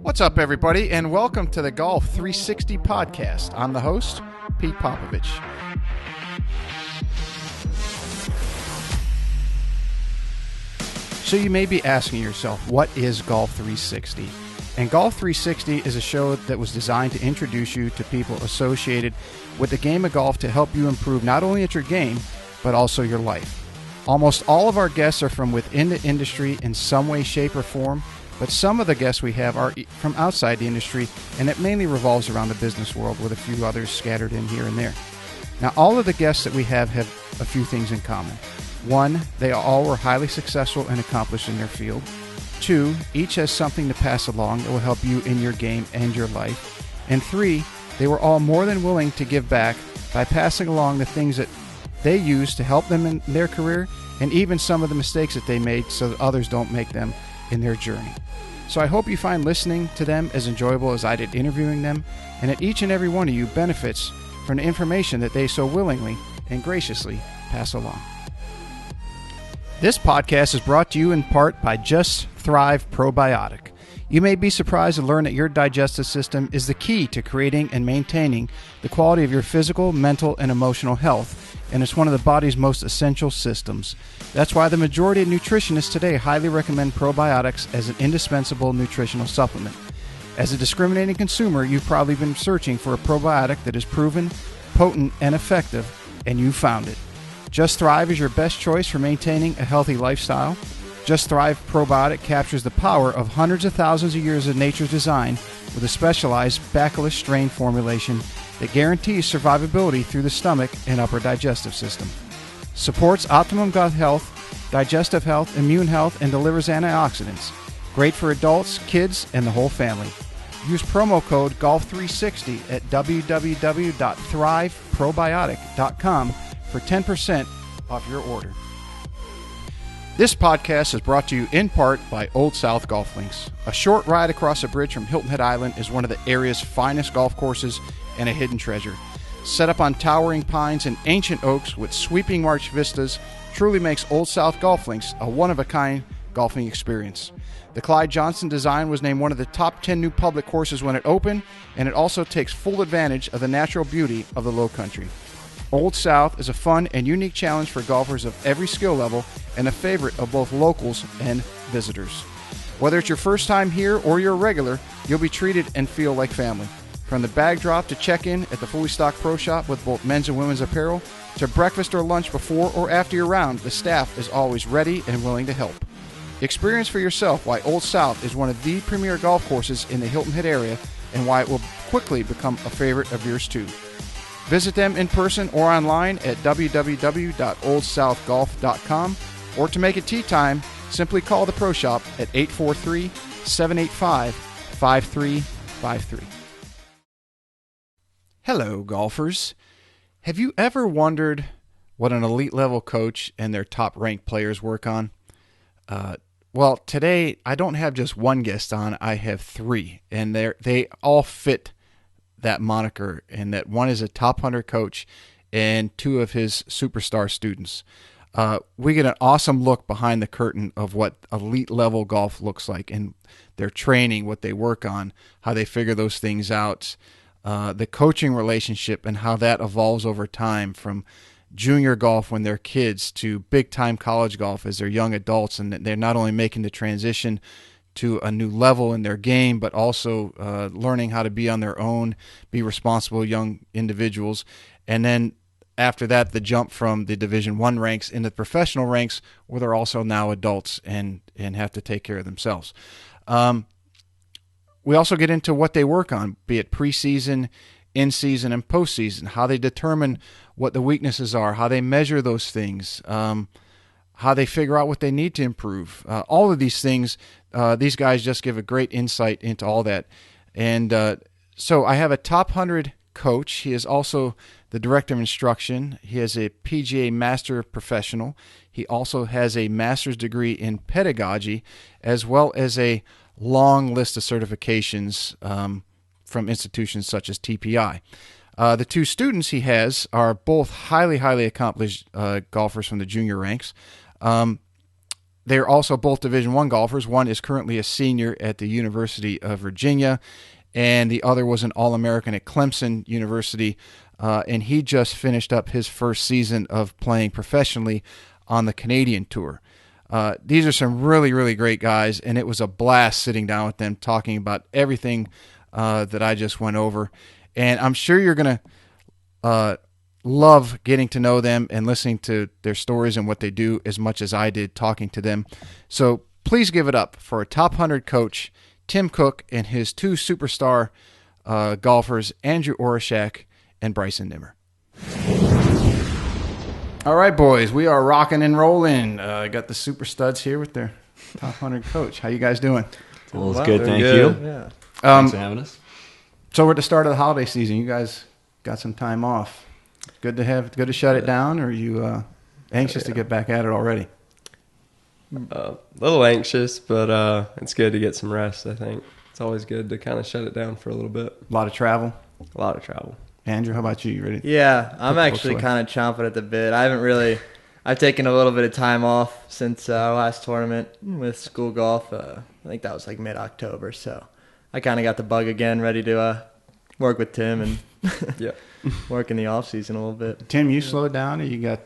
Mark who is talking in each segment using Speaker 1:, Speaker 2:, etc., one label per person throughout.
Speaker 1: What's up, everybody, and welcome to the Golf 360 podcast. I'm the host, Pete Popovich. So you may be asking yourself, what is Golf 360? And Golf 360 is a show that was designed to introduce you to people associated with the game of golf to help you improve not only at your game, but also your life. Almost all of our guests are from within the industry in some way, shape, or form, but some of the guests we have are from outside the industry, and it mainly revolves around the business world with a few others scattered in here and there. Now, all of the guests that we have a few things in common. One, they all were highly successful and accomplished in their field. Two, each has something to pass along that will help you in your game and your life. And three, they were all more than willing to give back by passing along the things that they use to help them in their career, and even some of the mistakes that they made so that others don't make them in their journey. So I hope you find listening to them as enjoyable as I did interviewing them, and that each and every one of you benefits from the information that they so willingly and graciously pass along. This podcast is brought to you in part by Just Thrive Probiotic. You may be surprised to learn that your digestive system is the key to creating and maintaining the quality of your physical, mental, and emotional health, and it's one of the body's most essential systems. That's why the majority of nutritionists today highly recommend probiotics as an indispensable nutritional supplement. As a discriminating consumer, you've probably been searching for a probiotic that is proven, potent, and effective, and you found it. Just Thrive is your best choice for maintaining a healthy lifestyle. Just Thrive Probiotic captures the power of hundreds of thousands of years of nature's design with a specialized bacillus strain formulation that guarantees survivability through the stomach and upper digestive system. Supports optimum gut health, digestive health, immune health, and delivers antioxidants. Great for adults, kids, and the whole family. Use promo code GOLF360 at www.thriveprobiotic.com for 10% off your order. This podcast is brought to you in part by Old South Golf Links. A short ride across a bridge from Hilton Head Island is one of the area's finest golf courses and a hidden treasure. Set up on towering pines and ancient oaks with sweeping marsh vistas, truly makes Old South Golf Links a one-of-a-kind golfing experience. The Clyde Johnson design was named one of the top 10 new public courses when it opened, and it also takes full advantage of the natural beauty of the Low Country. Old South is a fun and unique challenge for golfers of every skill level and a favorite of both locals and visitors. Whether it's your first time here or you're a regular, you'll be treated and feel like family. From the bag drop to check-in at the fully stocked pro shop with both men's and women's apparel, to breakfast or lunch before or after your round, the staff is always ready and willing to help. Experience for yourself why Old South is one of the premier golf courses in the Hilton Head area and why it will quickly become a favorite of yours too. Visit them in person or online at www.oldsouthgolf.com, or to make it tee time, simply call the pro shop at 843-785-5353. Hello, golfers. Have you ever wondered what an elite level coach and their top ranked players work on? Well, today I don't have just one guest on, I have three, and they all fit that moniker, and that one is a top 100 coach and two of his superstar students. We get an awesome look behind the curtain of what elite level golf looks like and their training, what they work on, how they figure those things out, the coaching relationship and how that evolves over time from junior golf when they're kids to big time college golf as they're young adults, and they're not only making the transition to a new level in their game, but also learning how to be on their own, be responsible young individuals. And then after that, the jump from the Division I ranks into the professional ranks, where they're also now adults and have to take care of themselves. We also get into what they work on, be it preseason, in-season, and postseason, how they determine what the weaknesses are, how they measure those things, how they figure out what they need to improve. All of these things, these guys just give a great insight into all that. And so I have a top 100 coach. He is also the director of instruction. He is a PGA Master Professional. He also has a master's degree in pedagogy, as well as a long list of certifications from institutions such as TPI. The two students he has are both highly accomplished golfers from the junior ranks. they're also both Division I golfers. One is currently a senior at the University of Virginia, and the other was an All-American at Clemson University, and he just finished up his first season of playing professionally on the Canadian Tour. These are some really, really great guys, and it was a blast sitting down with them talking about everything that I just went over. And I'm sure you're going to love getting to know them and listening to their stories and what they do as much as I did talking to them. So please give it up for a top 100 coach, Tim Cooke, and his two superstar golfers, Andrew Orischak and Bryson Nimmer. All right, boys, we are rocking and rolling. I got the super studs here with their top 100 coach. How you guys doing?
Speaker 2: Well, it's good, thank you. Yeah. Thanks for having us.
Speaker 1: So we're at the start of the holiday season. You guys got some time off. Good to shut it down, or are you anxious to get back at it already?
Speaker 3: A little anxious, but it's good to get some rest, I think. It's always good to kind of shut it down for a little bit.
Speaker 1: A lot of travel?
Speaker 3: A lot of travel.
Speaker 1: Andrew, how about you? You ready?
Speaker 4: Yeah, I'm actually kind of chomping at the bit. I've taken a little bit of time off since our last tournament with school golf. I think that was like mid-October, so I kind of got the bug again, ready to work with Tim and work in the off-season a little bit.
Speaker 1: Tim, you slowed down, or you got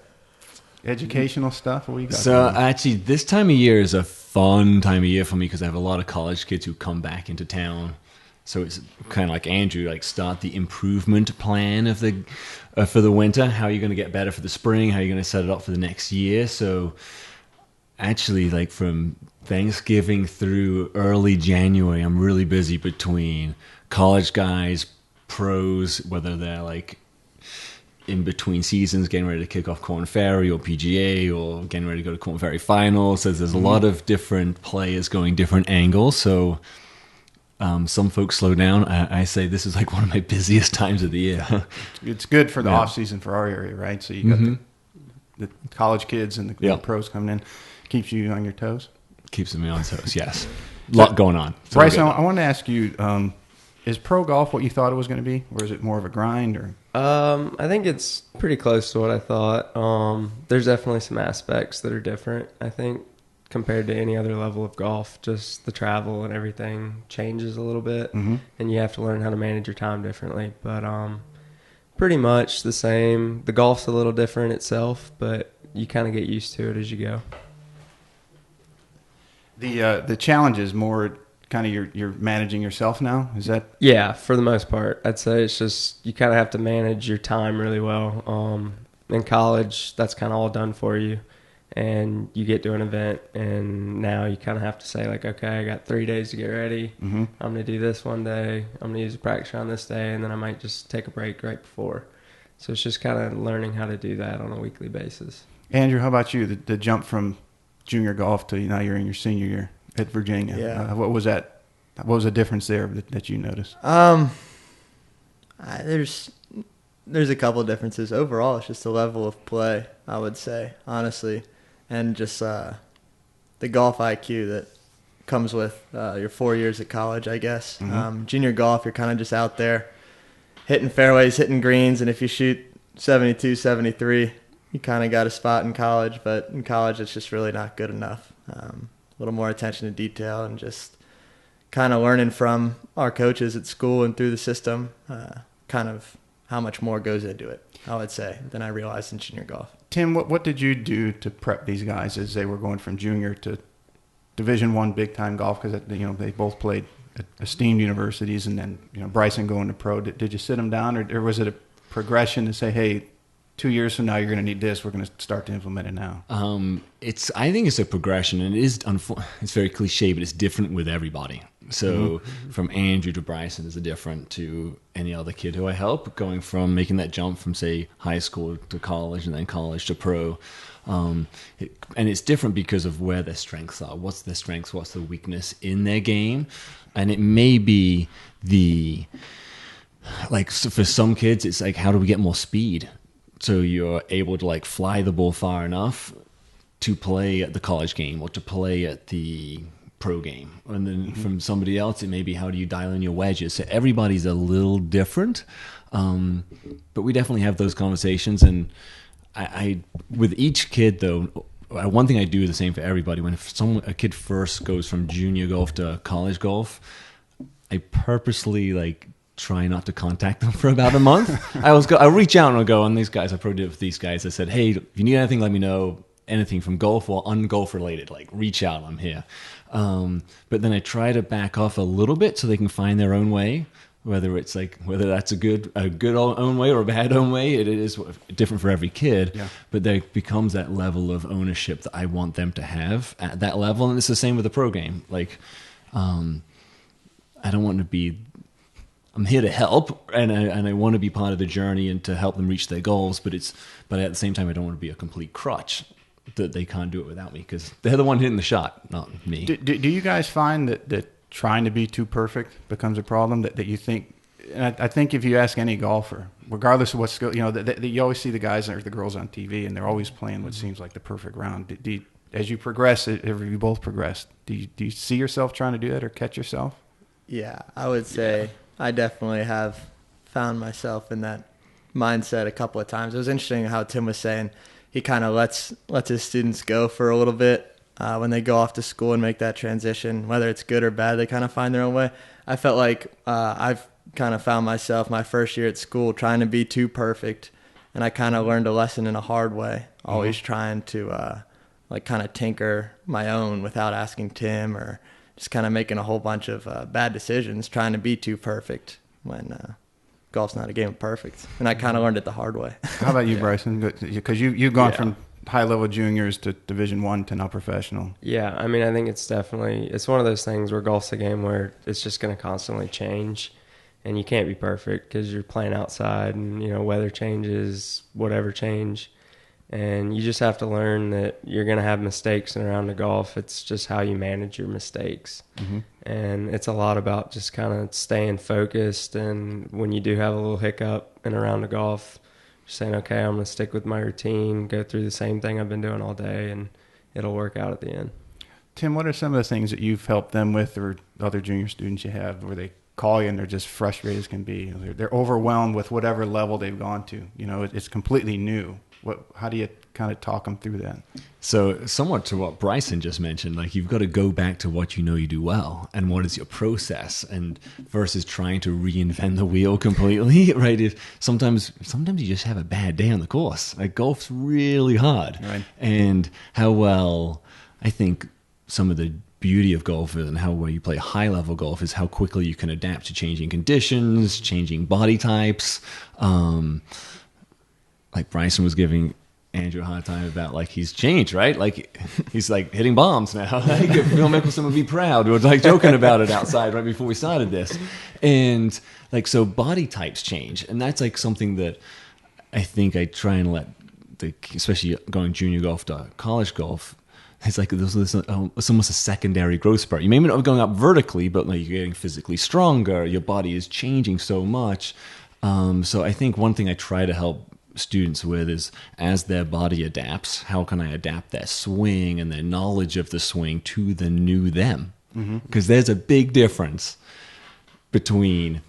Speaker 1: educational stuff? What you got?
Speaker 2: So actually, this time of year is a fun time of year for me because I have a lot of college kids who come back into town. So it's kind of like Andrew, like start the improvement plan of the for the winter. How are you going to get better for the spring? How are you going to set it up for the next year? So actually, like from Thanksgiving through early January, I'm really busy between college guys, pros, whether they're like in between seasons, getting ready to kick off Corn Ferry or PGA, or getting ready to go to Corn Ferry Finals. So there's a lot of different players going different angles. So some folks slow down. I say this is like one of my busiest times of the year.
Speaker 1: It's good for the off season for our area, right? So you got the college kids and the pros coming in. Keeps you on your toes?
Speaker 2: Keeps me on toes, yes. A lot going on.
Speaker 1: So Bryson, I want to ask you, is pro golf what you thought it was going to be? Or is it more of a grind? Or
Speaker 3: I think it's pretty close to what I thought. There's definitely some aspects that are different, I think, compared to any other level of golf. Just the travel and everything changes a little bit, and you have to learn how to manage your time differently. But pretty much the same. The golf's a little different itself, but you kind of get used to it as you go.
Speaker 1: The challenge is more kind of you're managing yourself now? Is that?
Speaker 3: Yeah, for the most part. I'd say it's just you kind of have to manage your time really well. In college, that's kind of all done for you. And you get to an event, and now you kind of have to say, like, okay, I got 3 days to get ready. I'm going to do this one day. I'm going to use a practice round this day, and then I might just take a break right before. So it's just kind of learning how to do that on a weekly basis.
Speaker 1: Andrew, how about you? The jump from junior golf to now you're in your senior year at Virginia.
Speaker 4: Yeah.
Speaker 1: What was that? What was the difference there that you noticed?
Speaker 4: There's a couple of differences. Overall, it's just the level of play, I would say, honestly. And just the golf IQ that comes with your 4 years at college, I guess. Junior golf, you're kind of just out there hitting fairways, hitting greens, and if you shoot 72, 73, you kind of got a spot in college. But in college, it's just really not good enough. A little more attention to detail and just kind of learning from our coaches at school and through the system, kind of how much more goes into it, I would say, than I realized in junior golf.
Speaker 1: Tim, what did you do to prep these guys as they were going from junior to Division I big time golf? Because they both played at esteemed universities, and then Bryson going to pro. Did you sit them down, or was it a progression to say, hey, 2 years from now you're going to need this? We're going to start to implement it now.
Speaker 2: I think it's a progression, and it's very cliche, but it's different with everybody. So from Andrew to Bryson is different to any other kid who I help, going from making that jump from, say, high school to college and then college to pro. And it's different because of where their strengths are. What's their strengths? What's the weakness in their game? And it may be so for some kids, it's like, how do we get more speed? So you're able to fly the ball far enough to play at the college game or to play at the pro game. And then from somebody else, it may be, how do you dial in your wedges? So everybody's a little different. But we definitely have those conversations. And I with each kid, though, one thing I do the same for everybody. When a kid first goes from junior golf to college golf, I purposely like try not to contact them for about a month. I reach out and I'll go, and these guys, I probably did it with these guys. I said, hey, if you need anything, let me know. Anything from golf or un-golf related, like reach out, I'm here. But then I try to back off a little bit so they can find their own way. Whether that's a good own way or a bad own way, it is different for every kid. Yeah. But there becomes that level of ownership that I want them to have at that level, and it's the same with the pro game. Like, I don't want to be. I'm here to help, and I want to be part of the journey and to help them reach their goals. But at the same time, I don't want to be a complete crutch that they can't do it without me, because they're the one hitting the shot, not me.
Speaker 1: Do you guys find that trying to be too perfect becomes a problem? That you think? And I think if you ask any golfer, regardless of what skill, that you always see the guys or the girls on TV, and they're always playing what seems like the perfect round. As you progress, if you both progress, do you see yourself trying to do that or catch yourself?
Speaker 4: Yeah, I would say I definitely have found myself in that mindset a couple of times. It was interesting how Tim was saying he kind of lets his students go for a little bit when they go off to school and make that transition, whether it's good or bad. They kind of find their own way. I felt like I've kind of found myself my first year at school trying to be too perfect, and I kind of learned a lesson in a hard way, always trying to like kind of tinker my own without asking Tim, or just kind of making a whole bunch of bad decisions, trying to be too perfect when golf's not a game of perfect. And I kind of learned it the hard way.
Speaker 1: How about you, Bryson? Because you've gone from high-level juniors to Division I to now professional.
Speaker 3: Yeah, I mean, I think it's one of those things where golf's a game where it's just going to constantly change, and you can't be perfect because you're playing outside, and weather changes, whatever change. And you just have to learn that you're going to have mistakes in a round of golf. It's just how you manage your mistakes. Mm-hmm. And it's a lot about just kind of staying focused. And when you do have a little hiccup in a round of golf, just saying, okay, I'm going to stick with my routine, go through the same thing I've been doing all day, and it'll work out at the end.
Speaker 1: Tim, what are some of the things that you've helped them with, or other junior students you have, where they call you and they're just frustrated as can be? They're overwhelmed with whatever level they've gone to. It's completely new. How do you kind of talk them through that?
Speaker 2: So somewhat to what Bryson just mentioned, like you've got to go back to what you know you do well and what is your process, and versus trying to reinvent the wheel completely, right? Sometimes you just have a bad day on the course. Like golf's really hard.
Speaker 1: Right.
Speaker 2: And how well, I think some of the beauty of golf and how well you play high level golf is how quickly you can adapt to changing conditions, changing body types. Like Bryson was giving Andrew a hard time about, like, he's changed, right? Like, he's like hitting bombs now. Like, Phil Mickelson would be proud. We were like joking about it outside right before we started this. And like, so body types change. And that's like something that I think I try and let especially going junior golf to college golf, it's like it's almost a secondary growth spurt. You may not be going up vertically, but like you're getting physically stronger. Your body is changing so much. So I think one thing I try to help students with is, as their body adapts, how can I adapt their swing and their knowledge of the swing to the new them? Because there's a big difference between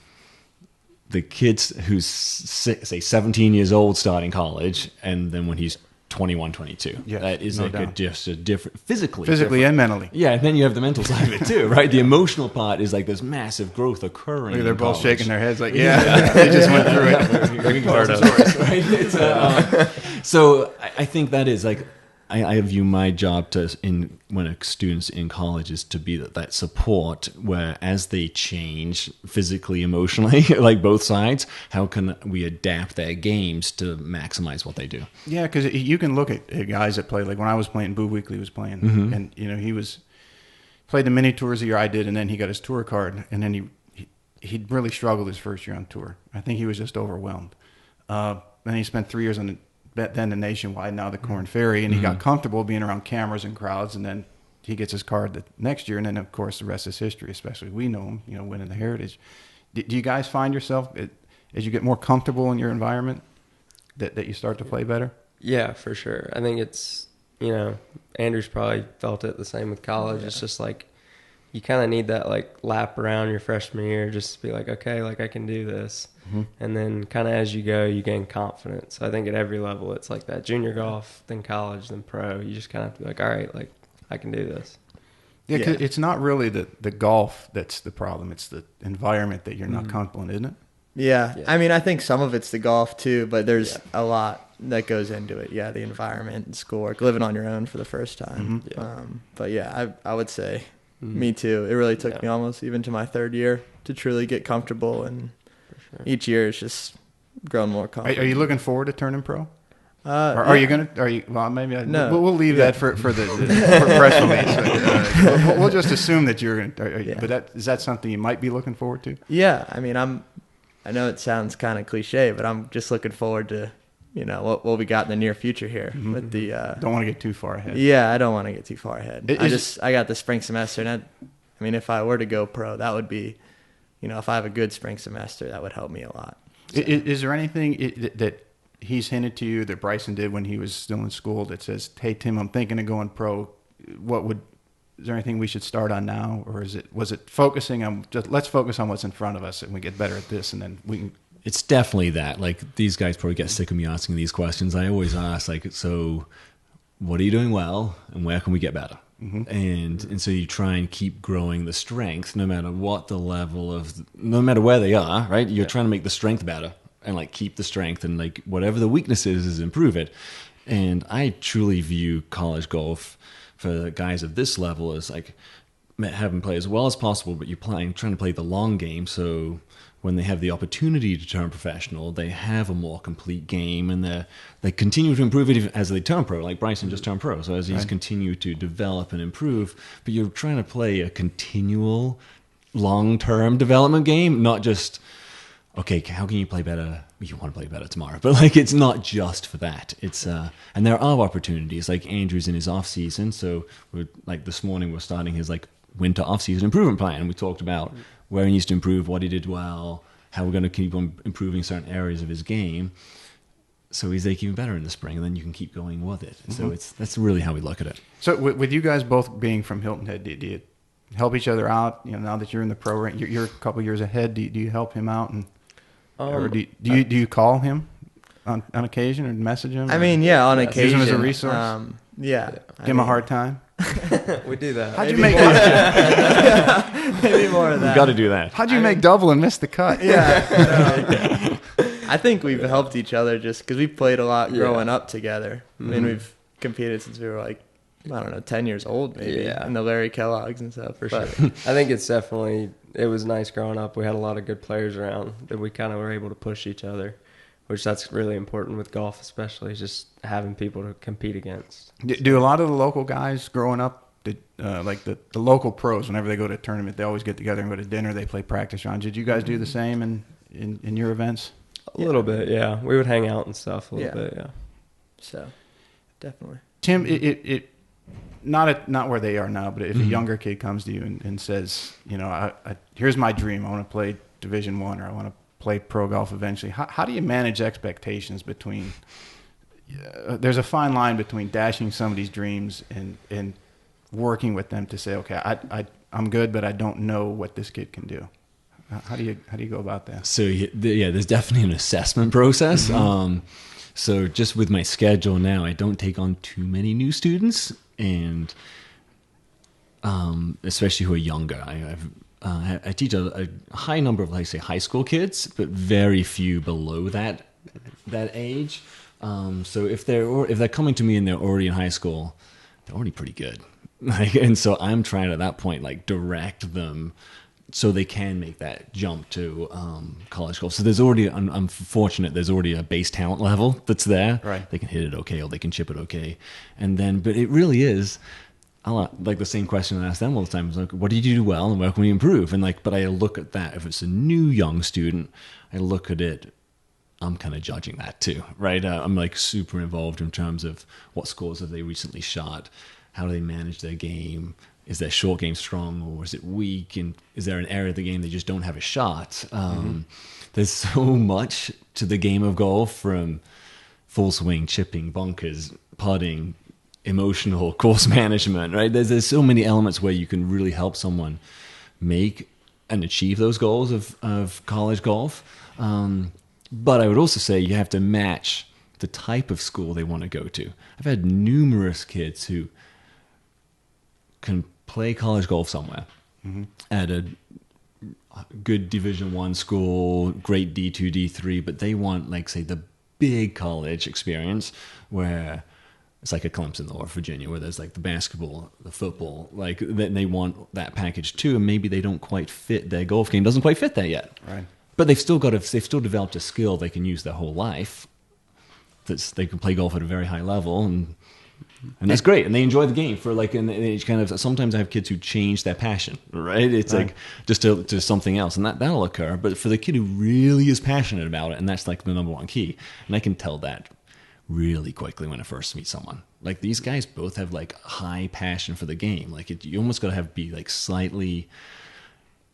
Speaker 2: the kids who's, say, 17 years old starting college, and then when he's 21, 22.
Speaker 1: Yeah,
Speaker 2: that is
Speaker 1: no
Speaker 2: like
Speaker 1: doubt.
Speaker 2: just a different, physically
Speaker 1: different. And mentally.
Speaker 2: Yeah, and then you have the mental side of it too, right? The emotional part is like there's massive growth occurring.
Speaker 1: Look, they're both shaking their heads like, they just went through it.
Speaker 2: Right? It's, so I think that is like, I view my job when a student's in college is to be that support, where as they change physically, emotionally, like both sides, how can we adapt their games to maximize what they do?
Speaker 1: Yeah, because you can look at guys that play, like when I was playing, Boo Weekly was playing, and he played the mini tours the year I did, and then he got his tour card, and then he really struggled his first year on tour. I think he was just overwhelmed. Then he spent 3 years on then the Nationwide, now the Corn Ferry, and he got comfortable being around cameras and crowds, and then he gets his card the next year, and then of course the rest is history. Especially we know him, winning the Heritage. Do you guys find yourself, as you get more comfortable in your environment, that you start to play better?
Speaker 3: Yeah, for sure. I think it's, Andrew's probably felt it the same with college. Yeah. It's just like you kind of need that like lap around your freshman year just to be like, okay, like I can do this. And then kind of as you go, you gain confidence. So I think at every level, it's like that: junior golf, then college, then pro. You just kind of have to be like, all right, like I can do this.
Speaker 1: Yeah, 'cause it's not really the golf that's the problem. It's the environment that you're not comfortable in, isn't it?
Speaker 4: Yeah.
Speaker 3: Yeah.
Speaker 4: I mean, I think some of it's the golf too, but there's a lot that goes into it. Yeah, the environment and schoolwork, living on your own for the first time. But yeah, I would say me too. It really took me almost even to my third year to truly get comfortable, and each year it's just grown more confident.
Speaker 1: Are you looking forward to turning pro? Are you gonna? Are you? Well, maybe
Speaker 4: No.
Speaker 1: we'll leave that for the for press release. We'll just assume that you're going. But is that something you might be looking forward to?
Speaker 4: Yeah, I mean, I know it sounds kind of cliche, but I'm just looking forward to, what we got in the near future here with the.
Speaker 1: Don't want to get too far ahead.
Speaker 4: Yeah, I don't want to get too far ahead. I got the spring semester, and I mean, if I were to go pro, that would be, if I have a good spring semester, that would help me a lot. So.
Speaker 1: Is there anything that he's hinted to you that Bryson did when he was still in school that says, "Hey Tim, I'm thinking of going pro. Is there anything we should start on now, or was it focusing on just let's focus on what's in front of us and we get better at this, and then we can."
Speaker 2: It's definitely that. Like, these guys probably get sick of me asking these questions. I always ask, like, so what are you doing well, and where can we get better? And so you try and keep growing the strength, no matter what the level of, no matter where they are, right? You're trying to make the strength better and like keep the strength, and like whatever the weakness is improve it. And I truly view college golf for the guys of this level as like have them play as well as possible, but you're trying to play the long game. So when they have the opportunity to turn professional, they have a more complete game, and they continue to improve it as they turn pro. Like Bryson just turned pro, so as he's continued to develop and improve, but you're trying to play a continual long-term development game, not just, okay, how can you play better? You want to play better tomorrow, but like it's not just for that. It's and there are opportunities. Like Andrew's in his off season, so we're like this morning we're starting his like winter off season improvement plan, and we talked about where he needs to improve, what he did well, how we're going to keep on improving certain areas of his game, so he's like even better in the spring, and then you can keep going with it. So that's really how we look at it.
Speaker 1: So with you guys both being from Hilton Head, do you help each other out? Now that you're in the pro rank, you're a couple years ahead. Do you help him out, and or do you call him on occasion or message him?
Speaker 4: I mean, yeah, on occasion.
Speaker 1: Use him as a resource.
Speaker 4: Give
Speaker 1: him a hard time.
Speaker 3: We do that.
Speaker 1: How'd you make
Speaker 4: maybe more of that?
Speaker 2: You got to do that.
Speaker 1: How'd you make double and miss the cut?
Speaker 4: Yeah. I think we've helped each other just because we've played a lot growing up together. I mean, we've competed since we were like, I don't know, 10 years old maybe.
Speaker 3: Yeah.
Speaker 4: And the Larry Kellogg's and stuff.
Speaker 3: But I think it was nice growing up. We had a lot of good players around that we kind of were able to push each other, which that's really important with golf, especially just having people to compete against.
Speaker 1: Do a lot of the local guys growing up, like the local pros, whenever they go to a tournament, they always get together and go to dinner, they play practice rounds. Did you guys do the same in your events?
Speaker 3: A little bit, yeah. We would hang out and stuff a little bit, yeah.
Speaker 4: So, definitely.
Speaker 1: Tim, it not where they are now, but if a younger kid comes to you and says, here's my dream, I want to play Division I, or I want to play pro golf eventually. How do you manage expectations between? There's a fine line between dashing somebody's dreams and working with them to say, okay, I'm good, but I don't know what this kid can do. How do you go about that?
Speaker 2: So there's definitely an assessment process. So just with my schedule now, I don't take on too many new students, and especially who are younger. I teach a high number of, like, say, high school kids, but very few below that age. So if they're coming to me and they're already in high school, they're already pretty good. And so I'm trying to, at that point, like, direct them so they can make that jump to college golf. So there's already, I'm fortunate, there's already a base talent level that's there.
Speaker 1: Right.
Speaker 2: They can hit it okay, or they can chip it okay. And then, but it really is, like the same question I ask them all the time is like, what did you do well and where can we improve? And like, but I look at that, if it's a new young student, I look at it, I'm kind of judging that too, right? I'm like super involved in terms of what scores have they recently shot, how do they manage their game, is their short game strong or is it weak, and is there an area of the game they just don't have a shot? There's so much to the game of golf, from full swing, chipping, bunkers, putting, emotional course management, right? There's so many elements where you can really help someone make and achieve those goals of college golf. But I would also say you have to match the type of school they want to go to. I've had numerous kids who can play college golf somewhere at a good Division I school, great D2, D3, but they want, like, say, the big college experience where it's like a Clemson or Virginia, where there's like the basketball, the football, like they want that package too, and maybe they don't quite fit, their golf game doesn't quite fit there yet.
Speaker 1: Right.
Speaker 2: But they've still developed a skill they can use their whole life. They can play golf at a very high level, and that's great. And they enjoy the game for like, and it's kind of, sometimes I have kids who change their passion, right? It's like just to something else, and that'll occur. But for the kid who really is passionate about it, and that's like the number one key, and I can tell that really quickly when I first meet someone. Like, these guys both have like high passion for the game. Like, you almost got to be like slightly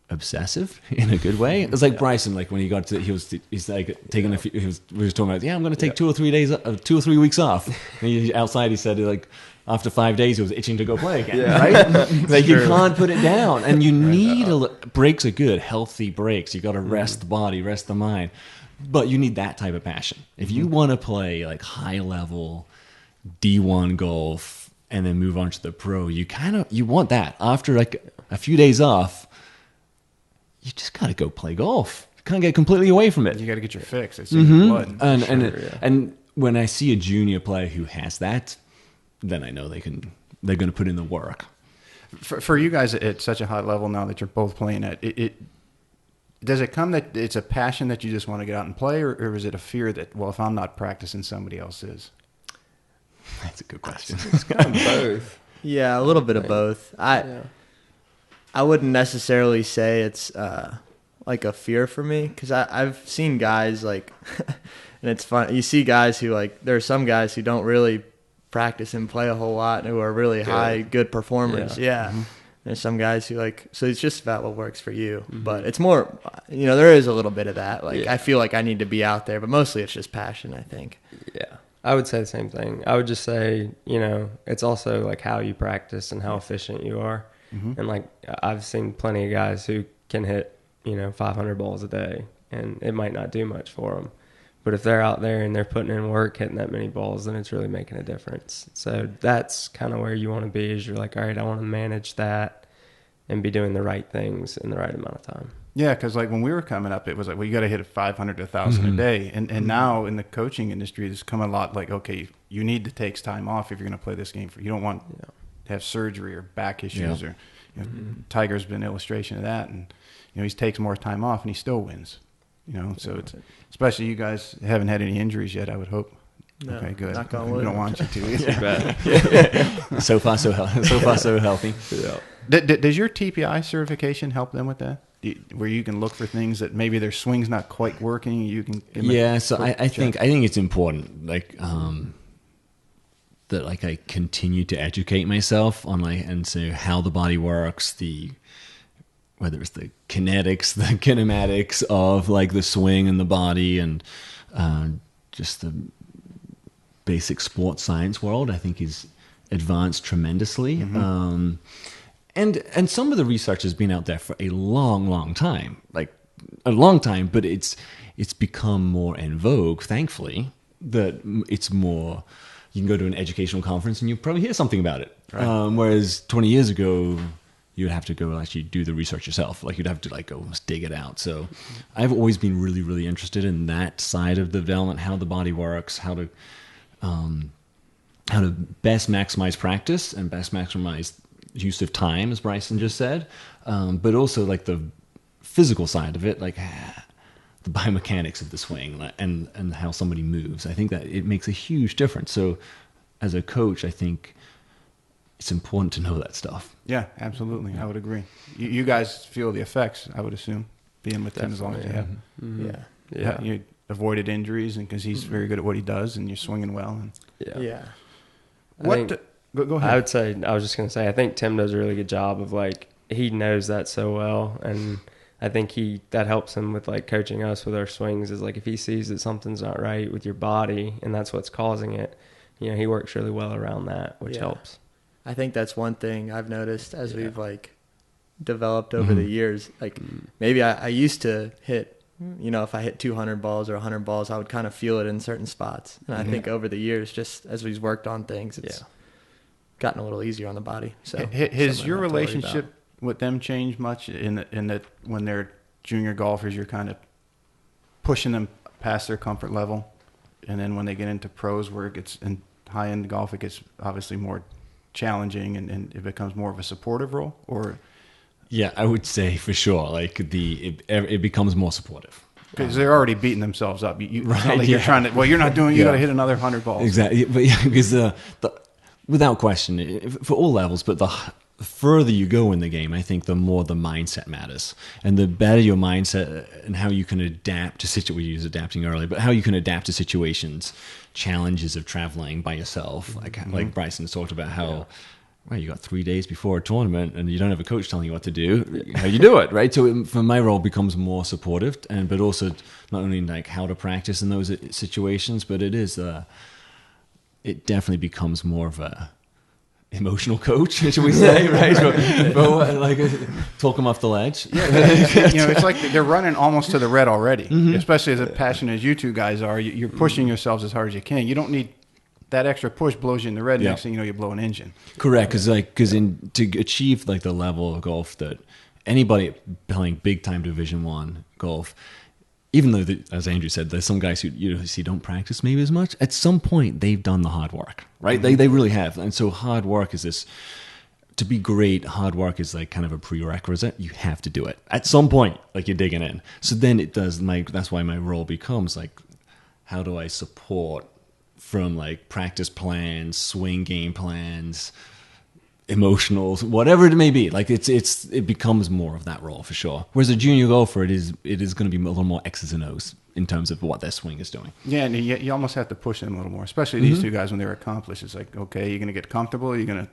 Speaker 2: obsessive in a good way. It's like Bryson, like when he got to, he's like taking a few, we was talking about, I'm going to take 2 or 3 weeks off. And outside he said, like, after 5 days he was itching to go play again, right? Like, you can't put it down, and you need breaks are good, healthy breaks. You got to rest the body, rest the mind, but you need that type of passion. If you want to play like high level D1 golf and then move on to the pro, you want that. After like a few days off, you just got to go play golf. You can't get completely away from it.
Speaker 1: You got to get your fix. It's in your blood.
Speaker 2: And when I see a junior player who has that, then I know they're going to put in the work.
Speaker 1: For you guys at such a high level now that you're both playing at, does it come that it's a passion that you just want to get out and play, or is it a fear that, well, if I'm not practicing, somebody else is?
Speaker 2: That's a good question.
Speaker 3: It's kind of both.
Speaker 4: Yeah, a little bit of both. I wouldn't necessarily say it's like a fear for me, because I've seen guys like, and it's fun. You see guys who, like, there are some guys who don't really practice and play a whole lot and who are really good performers. Yeah. Mm-hmm. There's some guys who, like, so it's just about what works for you. Mm-hmm. But it's more, there is a little bit of that. Like, I feel like I need to be out there, but mostly it's just passion, I think.
Speaker 3: Yeah. I would say the same thing. I would just say, it's also like how you practice and how efficient you are. Mm-hmm. And like, I've seen plenty of guys who can hit, 500 balls a day, and it might not do much for them. But if they're out there and they're putting in work, hitting that many balls, then it's really making a difference. So that's kind of where you want to be, is you're like, all right, I want to manage that and be doing the right things in the right amount of time. Yeah,
Speaker 1: because like when we were coming up, it was like, well, you got to hit 500 to 1,000 a day. And now in the coaching industry, it's come a lot like, okay, you need to take time off if you're going to play this game. You don't want to have surgery or back issues or Tiger's been an illustration of that. And, he takes more time off and he still wins. So it's, especially you guys haven't had any injuries yet, I would hope. No, okay, good.
Speaker 4: Knock on wood.
Speaker 1: We don't want you to either.
Speaker 2: So far, so healthy.
Speaker 1: Yeah. Does your TPI certification help them with that? Where you can look for things that maybe their swing's not quite working, you can.
Speaker 2: So I think it's important, like that, like, I continue to educate myself on and so how the body works, whether it's the kinetics, the kinematics of like the swing and the body, and just the basic sports science world, I think is advanced tremendously. Mm-hmm. And some of the research has been out there for a long time, but it's become more in vogue, thankfully, that it's more, you can go to an educational conference and you probably hear something about it. Right. Whereas 20 years ago, you'd have to go actually do the research yourself. Like, you'd have to go almost dig it out. So I've always been really, really interested in that side of the development, how the body works, how to best maximize practice and best maximize use of time, as Bryson just said. But also like the physical side of it, like the biomechanics of the swing and how somebody moves. I think that it makes a huge difference. So as a coach, I think it's important to know that stuff.
Speaker 1: Yeah, absolutely. I would agree. You guys feel the effects, I would assume, being with him as long as you have.
Speaker 3: Mm-hmm.
Speaker 1: Yeah. You avoided injuries, and because he's very good at what he does, and you're swinging well. And,
Speaker 3: Go ahead. I was just going to say, I think Tim does a really good job of, like, he knows that so well, and I think that helps him with, like, coaching us with our swings, is like, if he sees that something's not right with your body and that's what's causing it, he works really well around that, which helps.
Speaker 4: I think that's one thing I've noticed as we've like developed over the years. Like maybe I used to hit, if I hit 200 balls or 100 balls, I would kind of feel it in certain spots. And I think over the years, just as we've worked on things, it's gotten a little easier on the body. So
Speaker 1: has your relationship with them changed much in that when they're junior golfers, you're kind of pushing them past their comfort level, and then when they get into pros where it gets in high end golf, it gets obviously more challenging and it becomes more of a supportive role? Or
Speaker 2: yeah, I would say for sure, like it becomes more supportive
Speaker 1: because they're already beating themselves up. You're trying to. Well, you're not doing. You got to hit another 100 balls.
Speaker 2: Exactly, but because without question, for all levels, but the further you go in the game, I think the more the mindset matters, and the better your mindset and how you can adapt to situations. We use adapting earlier, but how you can adapt to situations, challenges of traveling by yourself, like Bryson talked about how. Well, you got 3 days before a tournament, and you don't have a coach telling you what to do. How you do it, right? So, for my role, becomes more supportive, but also not only like how to practice in those situations, but it definitely becomes more of a emotional coach, should we say, right? but like talk them off the ledge.
Speaker 1: Yeah, it's like they're running almost to the red already. Especially as passionate as you two guys are, you're pushing yourselves as hard as you can. You don't need that extra push blows you in the red. Next thing you know, you blow an engine.
Speaker 2: Correct, because to achieve like the level of golf that anybody playing big time Division I golf, even though as Andrew said, there's some guys who you see don't practice maybe as much. At some point, they've done the hard work, right? They really have, and so hard work is this. To be great, hard work is like kind of a prerequisite. You have to do it at some point, like you're digging in. So then it does. That's why my role becomes like, how do I support from like practice plans, swing game plans, emotionals, whatever it may be. Like it becomes more of that role for sure. Whereas a junior golfer, it is going to be a little more X's and O's in terms of what their swing is doing.
Speaker 1: Yeah, and you almost have to push them a little more, especially these two guys when they're accomplished. It's like, okay, you're going to get comfortable. You're going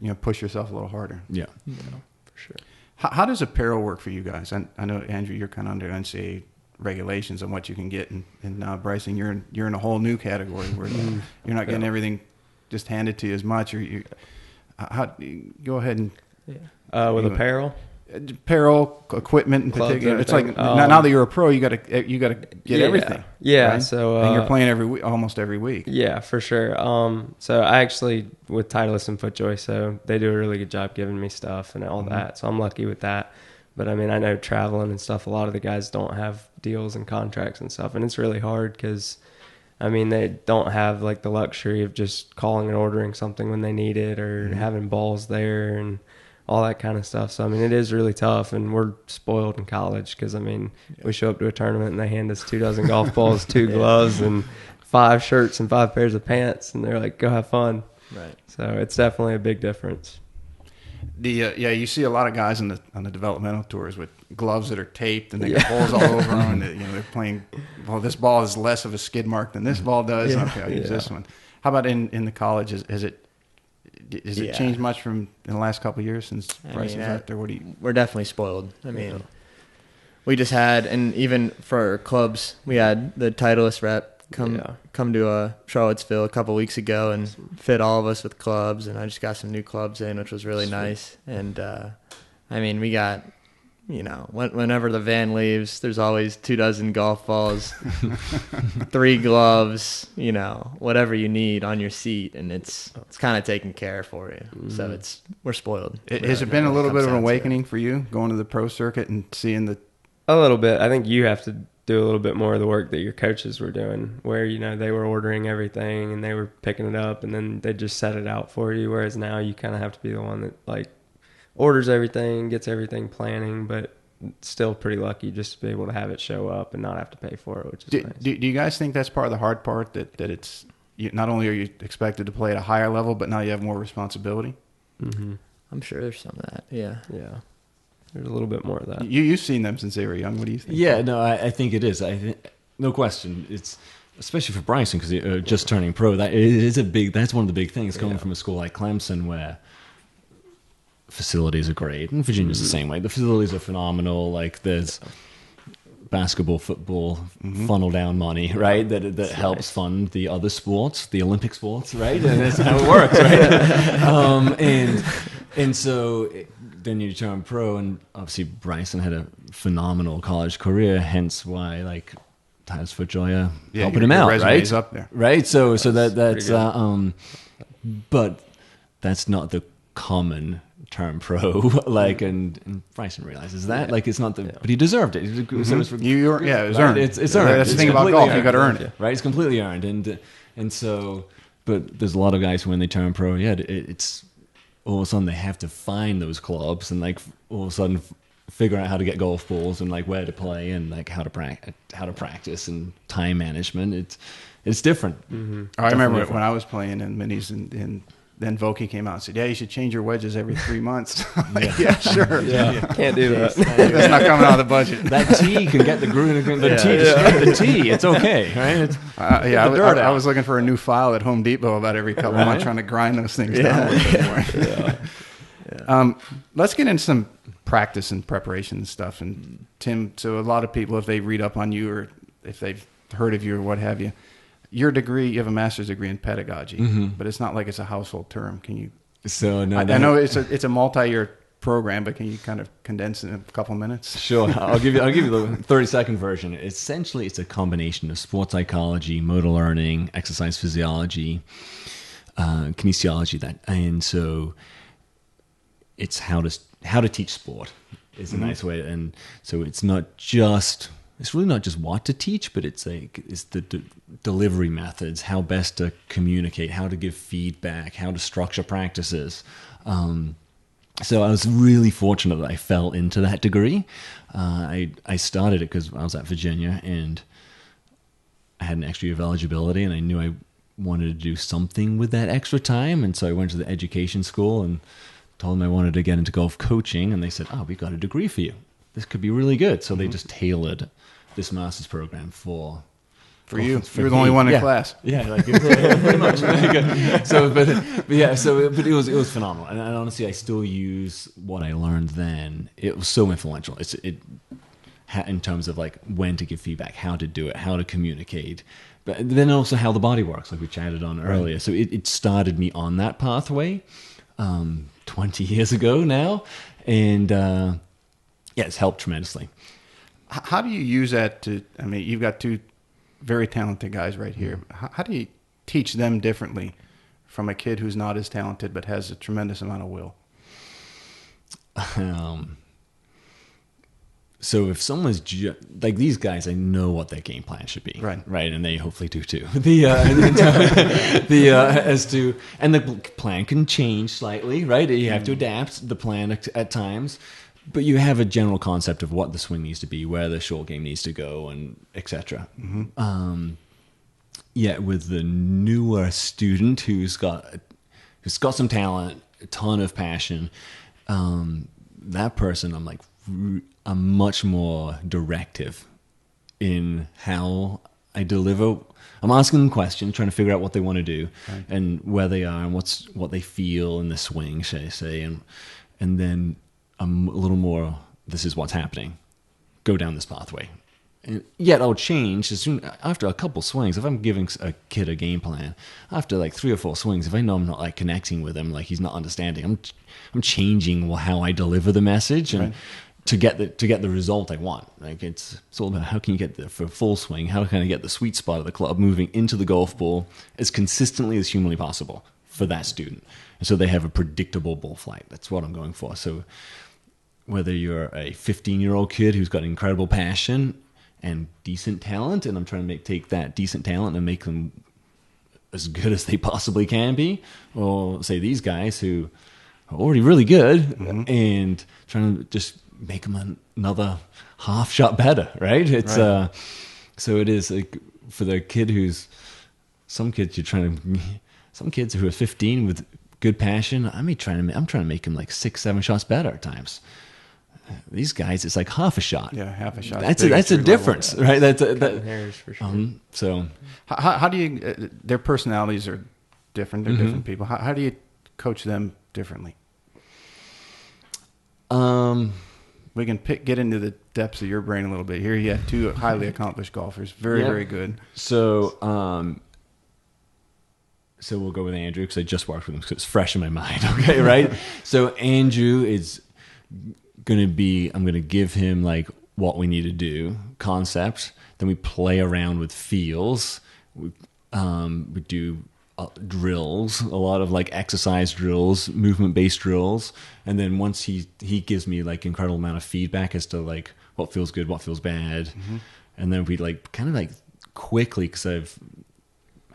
Speaker 1: to push yourself a little harder.
Speaker 2: Yeah,
Speaker 3: for sure.
Speaker 1: How does apparel work for you guys? I know, Andrew, you're kind of under NCAA regulations on what you can get, and Bryson, you're in a whole new category where you're not getting everything just handed to you as much. Or go ahead and
Speaker 3: with apparel
Speaker 1: equipment in
Speaker 3: clubs,
Speaker 1: particular. It's
Speaker 3: everything.
Speaker 1: like now that you're a pro, you got to get everything.
Speaker 3: Yeah,
Speaker 1: right?
Speaker 3: so
Speaker 1: and you're playing almost every week.
Speaker 3: Yeah, for sure. So I actually with Titleist and FootJoy, so they do a really good job giving me stuff and all that. So I'm lucky with that. But I mean, I know traveling and stuff, a lot of the guys don't have deals and contracts and stuff, and it's really hard because, I mean, they don't have like the luxury of just calling and ordering something when they need it or having balls there and all that kind of stuff. So I mean, it is really tough, and we're spoiled in college because I mean, we show up to a tournament and they hand us 2 dozen golf balls, 2 gloves, and 5 shirts and 5 pairs of pants, and they're like, "Go have fun."
Speaker 4: Right.
Speaker 3: So it's definitely a big difference.
Speaker 1: You see a lot of guys on the developmental tours with gloves that are taped and they got holes all over them. And they're playing. Well, this ball is less of a skid mark than this ball does. Okay, I'll use this one. How about in the college? Has it changed much from in the last couple of years since Bryson's out there?
Speaker 4: We're definitely spoiled. I mean, we just had, and even for our clubs, we had the Titleist rep come to Charlottesville a couple weeks ago and fit all of us with clubs, and I just got some new clubs in, which was really nice. And I mean, we got, whenever the van leaves, there's always 2 dozen golf balls, 3 gloves, whatever you need on your seat, and it's kind of taken care for you. So we're spoiled.
Speaker 1: Has it been a little bit of an awakening for you going to the pro circuit and seeing
Speaker 3: a little bit? I think you have to do a little bit more of the work that your coaches were doing, where they were ordering everything and they were picking it up and then they just set it out for you, whereas now you kind of have to be the one that like orders everything, gets everything planning, but still pretty lucky just to be able to have it show up and not have to pay for it, which is nice.
Speaker 1: Do you guys think that's part of the hard part, that it's not only are you expected to play at a higher level, but now you have more responsibility?
Speaker 4: I'm sure there's some of that. Yeah.
Speaker 3: There's a little bit more of that.
Speaker 1: You've seen them since they were young. What do you think?
Speaker 2: Yeah, no, I think it is. No question. It's especially for Bryson because just turning pro. That's one of the big things coming from a school like Clemson where facilities are great, and Virginia's the same way. The facilities are phenomenal. Like there's basketball, football funnel down money, right? That helps fund the other sports, the Olympic sports, right? And that's how it works, right? And so then you turn pro, and obviously Bryson had a phenomenal college career, hence why like Tires for Joya helping him out, right?
Speaker 1: Up there,
Speaker 2: right? So that's but that's not the common term pro, like, and Bryson realizes that, like, it's not the, but he deserved it. It was earned. It's earned.
Speaker 1: That's the thing about golf; you got to earn it,
Speaker 2: right? It's completely earned, and so, but there's a lot of guys who, when they turn pro, it's all of a sudden they have to find those clubs and like all of a sudden figure out how to get golf balls and like where to play and like how to practice and time management. It's different.
Speaker 1: I remember when I was playing in minis and then Vokey came out and said, "Yeah, you should change your wedges every 3 months." Yeah, sure.
Speaker 3: Yeah. Can't do that.
Speaker 1: That's not coming out of the budget.
Speaker 2: That tee can get the groove. The tee. It's okay, right?
Speaker 1: I was looking for a new file at Home Depot about every couple of months, trying to grind those things down. Let's get into some practice and preparation and stuff. And Tim, so a lot of people, if they read up on you or if they've heard of you or what have you, your degree, you have a master's degree in pedagogy, but it's not like it's a household term. Can you?
Speaker 2: So no,
Speaker 1: I know it's a multi-year program, but can you kind of condense it in a couple minutes?
Speaker 2: Sure, I'll give you the 30-second version. Essentially, it's a combination of sports psychology, motor learning, exercise physiology, kinesiology. And so it's how to teach sport is a nice way, and so it's really not just what to teach, but it's the delivery methods, how best to communicate, how to give feedback, how to structure practices. So I was really fortunate that I fell into that degree. I started it because I was at Virginia and I had an extra year of eligibility, and I knew I wanted to do something with that extra time, and so I went to the education school and told them I wanted to get into golf coaching, and they said, "Oh, we've got a degree for you. This could be really good." So they just tailored this master's program for you.
Speaker 1: You're the only one in class.
Speaker 2: Yeah, like pretty much. But it was phenomenal, and honestly, I still use what I learned then. It was so influential. In terms of like when to give feedback, how to do it, how to communicate, but then also how the body works, like we chatted on earlier. So it started me on that pathway 20 years ago now, and it's helped tremendously.
Speaker 1: How do you use that you've got two very talented guys right here. How do you teach them differently from a kid who's not as talented but has a tremendous amount of will?
Speaker 2: So if someone's like these guys, I know what their game plan should be, right, and they hopefully do too. And the plan can change slightly, right? You have to adapt the plan at times, but you have a general concept of what the swing needs to be, where the short game needs to go, and etc. With the newer student who's got some talent, a ton of passion, that person, I'm much more directive in how I deliver. I'm asking them questions, trying to figure out what they want to do, and where they are, and what they feel in the swing, shall I say, and then I'm a little more, this is what's happening. Go down this pathway. And yet I'll change after a couple swings. If I'm giving a kid a game plan, after like 3 or 4 swings, if I know I'm not like connecting with him, like he's not understanding, I'm changing how I deliver the message and to get the result I want. Like it's all about how can you get for full swing, how can I get the sweet spot of the club moving into the golf ball as consistently as humanly possible for that student. And so they have a predictable ball flight. That's what I'm going for. So whether you're a 15-year-old kid who's got incredible passion and decent talent, and I'm trying to take that decent talent and make them as good as they possibly can be, or say these guys who are already really good and trying to just make them another half shot better, right? It's so it is like for the kid some kids who are 15 with good passion, I'm trying to make them like 6-7 shots better at times. These guys, it's like half a shot.
Speaker 1: Yeah, half a shot.
Speaker 2: That's a difference, right? That's
Speaker 3: hairs for sure.
Speaker 2: So,
Speaker 1: how do you? Their personalities are different. They're different people. How do you coach them differently? we can get into the depths of your brain a little bit here. You have two highly accomplished golfers, very good.
Speaker 2: So, so we'll go with Andrew because I just worked with him, so it's fresh in my mind. Okay, right? So Andrew is going to be. I'm going to give him like what we need to do, concept. Then we play around with feels. We do drills, a lot of like exercise drills, movement-based drills, and then once he gives me like incredible amount of feedback as to like what feels good, what feels bad, and then we like kind of like quickly, because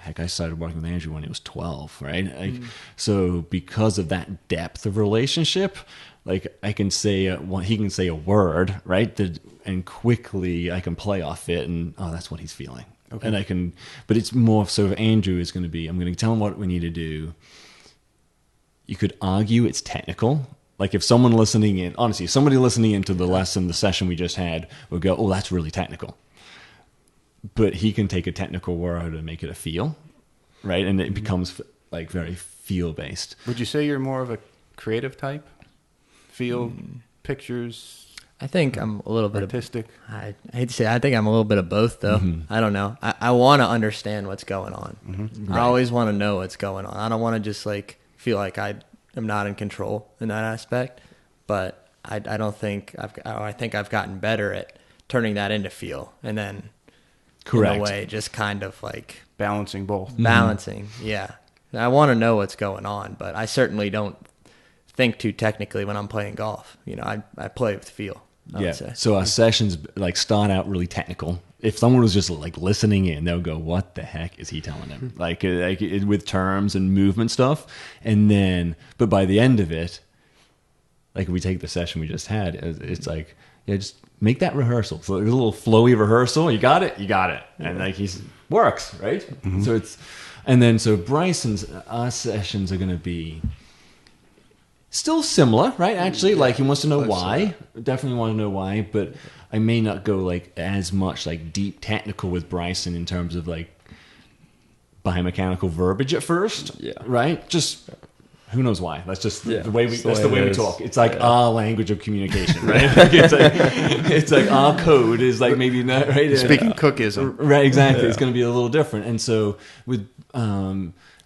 Speaker 2: I started working with Andrew when he was 12, right? Like, so because of that depth of relationship, like I can say he can say a word, right, and quickly I can play off it, and that's what he's feeling. Okay. And I can, but it's more so. If Andrew is going to be, I'm going to tell him what we need to do. You could argue it's technical. Like if someone listening in, honestly, if somebody listening into the lesson, the session we just had, would go, "Oh, that's really technical." But he can take a technical word and make it a feel, right? And it becomes like very feel based.
Speaker 1: Would you say you're more of a creative type? Feel, pictures.
Speaker 4: I think I'm a little bit
Speaker 1: artistic.
Speaker 4: I hate to say, I think I'm a little bit of both, though. I don't know. I want to understand what's going on. Right. I always want to know what's going on. I don't want to just like feel like I am not in control in that aspect. But I don't think I think I've gotten better at turning that into feel, and then
Speaker 2: correct,
Speaker 4: in a way, just kind of like
Speaker 1: balancing both.
Speaker 4: Balancing, yeah. I want to know what's going on, but I certainly don't think too technically when I'm playing golf. You know, I play with feel. I would say.
Speaker 2: So our sessions like start out really technical. If someone was just like listening in, they'll go, "What the heck is he telling them?" like with terms and movement stuff. And then, but by the end of it, like if we take the session we just had, it's like, yeah, just make that rehearsal. So there's a little flowy rehearsal. You got it. And like works, right? So so Bryson's, our sessions are going to be still similar, right? Actually, like he wants to know why. Definitely want to know why, but I may not go like as much like deep technical with Bryson in terms of like biomechanical verbiage at first. Yeah. Right? Just who knows why? That's just the way we talk. It's like our language of communication, right? Like it's like our code is like maybe not right.
Speaker 1: Speaking Cookeism.
Speaker 2: Right, exactly. Yeah. It's going to be a little different. And so with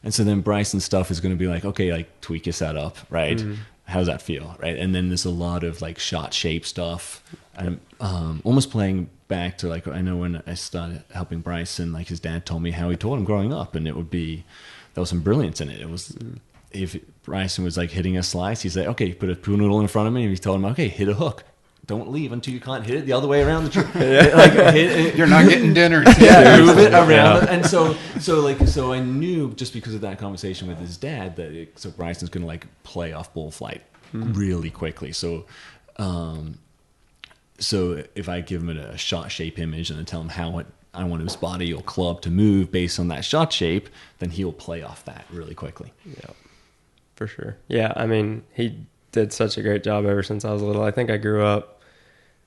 Speaker 2: and so then Bryson's stuff is going to be like, okay, like tweak your setup, right? How's that feel, right? And then there's a lot of like shot shape stuff. I'm almost playing back to like, I know when I started helping Bryson, like his dad told me how he taught him growing up, and there was some brilliance in it. It was, if Bryson was like hitting a slice, he's like, okay, you put a pool noodle in front of me, and he told him, okay, hit a hook. Don't leave until you can't hit it the other way around the tree.
Speaker 1: You're not getting dinner.
Speaker 2: Move it around. And so I knew just because of that conversation with his dad so Bryson's going to like play off ball flight really quickly. So, so if I give him a shot shape image and I tell him how I want his body or club to move based on that shot shape, then he'll play off that really quickly.
Speaker 3: Yeah, for sure. Yeah, I mean, he did such a great job ever since I was little. I think I grew up,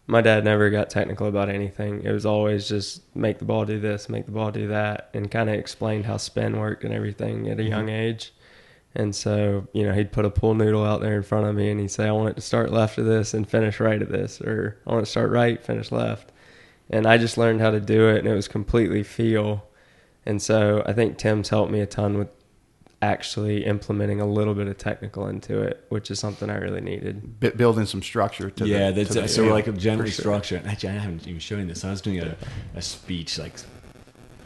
Speaker 3: my dad never got technical about anything. It was always just make the ball do this, make the ball do that, and kind of explained how spin worked and everything at a young age. And so, you know, he'd put a pool noodle out there in front of me and he'd say, I want it to start left of this and finish right of this, or I want it to start right, finish left. And I just learned how to do it, and it was completely feel. And so I think Tim's helped me a ton with actually implementing a little bit of technical into it, which is something I really needed.
Speaker 1: Building some structure to
Speaker 2: like a general structure. Actually, I haven't even shown this. I was doing a speech like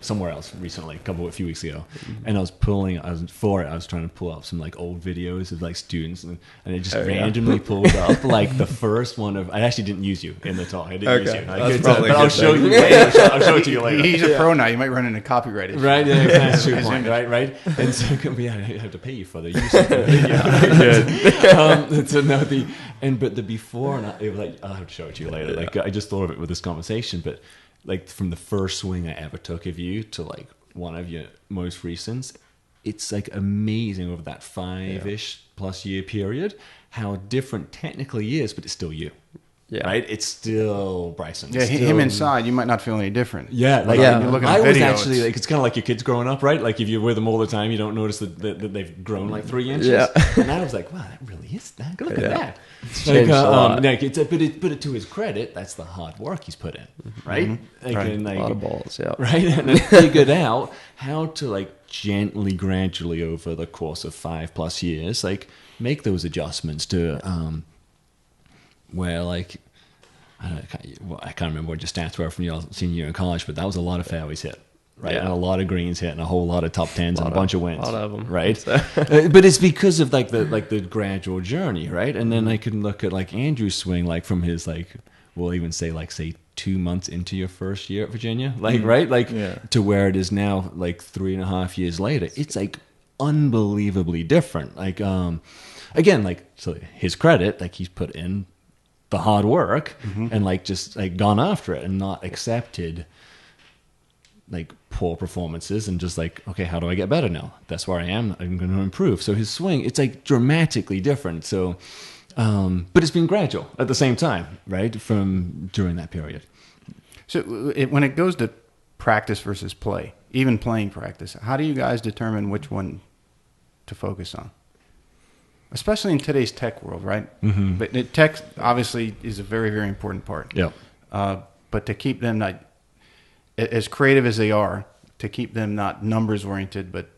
Speaker 2: somewhere else recently, a few weeks ago, and I was trying to pull up some like old videos of like students, and it just randomly pulled up like the first one of. I actually didn't use you in the talk. I didn't use you. But I'll show you later. I'll show it to you later.
Speaker 1: He's a pro now. You might run into copyright issues.
Speaker 2: Right? Yeah, that's a good point. Right. And so I have to pay you for the use of the video. But the before and it was like I'll have to show it to you later. Like I just thought of it with this conversation, but. Like from the first swing I ever took of you to like one of your most recents, it's like amazing over that 5-ish plus year period how different technically is, but it's still you.
Speaker 3: Yeah.
Speaker 2: right? It's still Bryson.
Speaker 1: Yeah,
Speaker 2: It's
Speaker 1: him
Speaker 2: still-
Speaker 1: inside, you might not feel any different.
Speaker 2: Yeah, like
Speaker 3: Yeah.
Speaker 1: You look at
Speaker 2: I
Speaker 1: a
Speaker 2: was
Speaker 1: video,
Speaker 2: actually like, it's kind of like your kids growing up, right? Like if you're with them all the time, you don't notice that they've grown like 3 inches.
Speaker 3: Yeah.
Speaker 2: And I was like, wow, that really is that. Look at
Speaker 3: Yeah.
Speaker 2: that.
Speaker 3: It's changed a lot.
Speaker 2: Like but to his credit, that's the hard work he's put in, right? Like,
Speaker 1: Right.
Speaker 2: and, like,
Speaker 3: A lot of balls, yeah.
Speaker 2: right? And then figured out how to like gently, gradually over the course of 5+ years, like make those adjustments to where like I can't remember what your stats were from your senior year in college, but that was a lot of fairways hit, right?
Speaker 3: Yeah.
Speaker 2: And a lot of greens hit, and a whole lot of top tens, and a bunch of wins,
Speaker 3: a lot of them,
Speaker 2: right?
Speaker 3: So-
Speaker 2: But it's because of like the gradual journey, right? And then I can look at like Andrew's swing, like from his like we'll even say 2 months into your first year at Virginia, like right, like
Speaker 4: Yeah.
Speaker 2: to where it is now, like 3.5 years later. It's like unbelievably different. Like again, like so his credit, like he's put in the hard work and like just like gone after it and not accepted like poor performances and just like, okay, how do I get better now? That's where I am. I'm going to improve. So his swing, it's like dramatically different. So, but it's been gradual at the same time, right? From during that period.
Speaker 1: So when it goes to practice versus play, even playing practice, how do you guys determine which one to focus on? Especially in today's tech world, right? Mm-hmm. But tech obviously is a very, very important part.
Speaker 2: Yeah.
Speaker 1: But to keep them not as creative as they are, to keep them not numbers oriented, but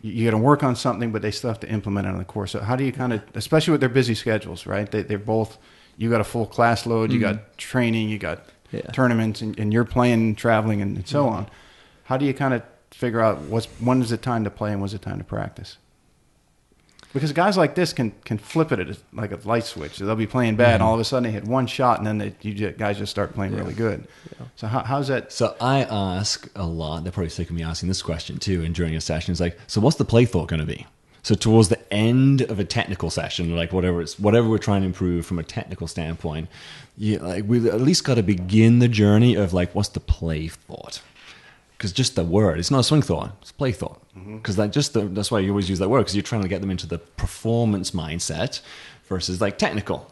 Speaker 1: you got to work on something, but they still have to implement it on the course. So how do you kind of, especially with their busy schedules, right? They're both, you got a full class load, you got training, you got tournaments, and you're playing, traveling, and so on. How do you kind of figure out when is it time to play and when's it time to practice? Because guys like this can flip it at like a light switch. They'll be playing bad, and all of a sudden they hit one shot, and then guys just start playing really good. Yeah. So how's that?
Speaker 2: So I ask a lot. They're probably sick of me asking this question too. And during a session, it's like, so what's the play thought going to be? So towards the end of a technical session, like whatever we're trying to improve from a technical standpoint, we at least got to begin the journey of like, what's the play thought? Because just the word, it's not a swing thought, it's a play thought. Because that's why you always use that word, because you're trying to get them into the performance mindset versus like technical.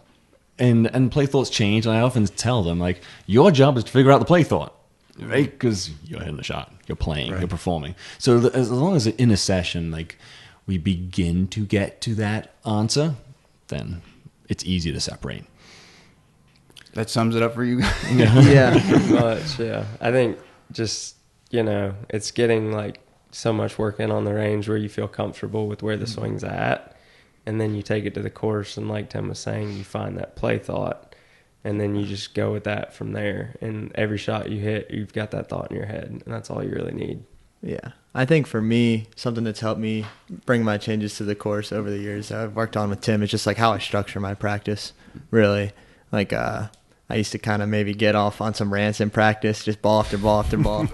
Speaker 2: And play thoughts change, and I often tell them, like, your job is to figure out the play thought, right? Because you're hitting the shot, you're playing, you're performing. So as long as in a session, like, we begin to get to that answer, then it's easy to separate.
Speaker 1: That sums it up for you guys.
Speaker 3: Yeah, pretty much, yeah. I think just, it's getting like so much work in on the range where you feel comfortable with where the swing's at, and then you take it to the course, and like Tim was saying, you find that play thought, and then you just go with that from there. And every shot you hit, you've got that thought in your head, and that's all you really need.
Speaker 4: Yeah. I think for me, something that's helped me bring my changes to the course over the years that I've worked on with Tim is just like how I structure my practice, really. Like, I used to kind of maybe get off on some rants in practice, just ball after ball after ball.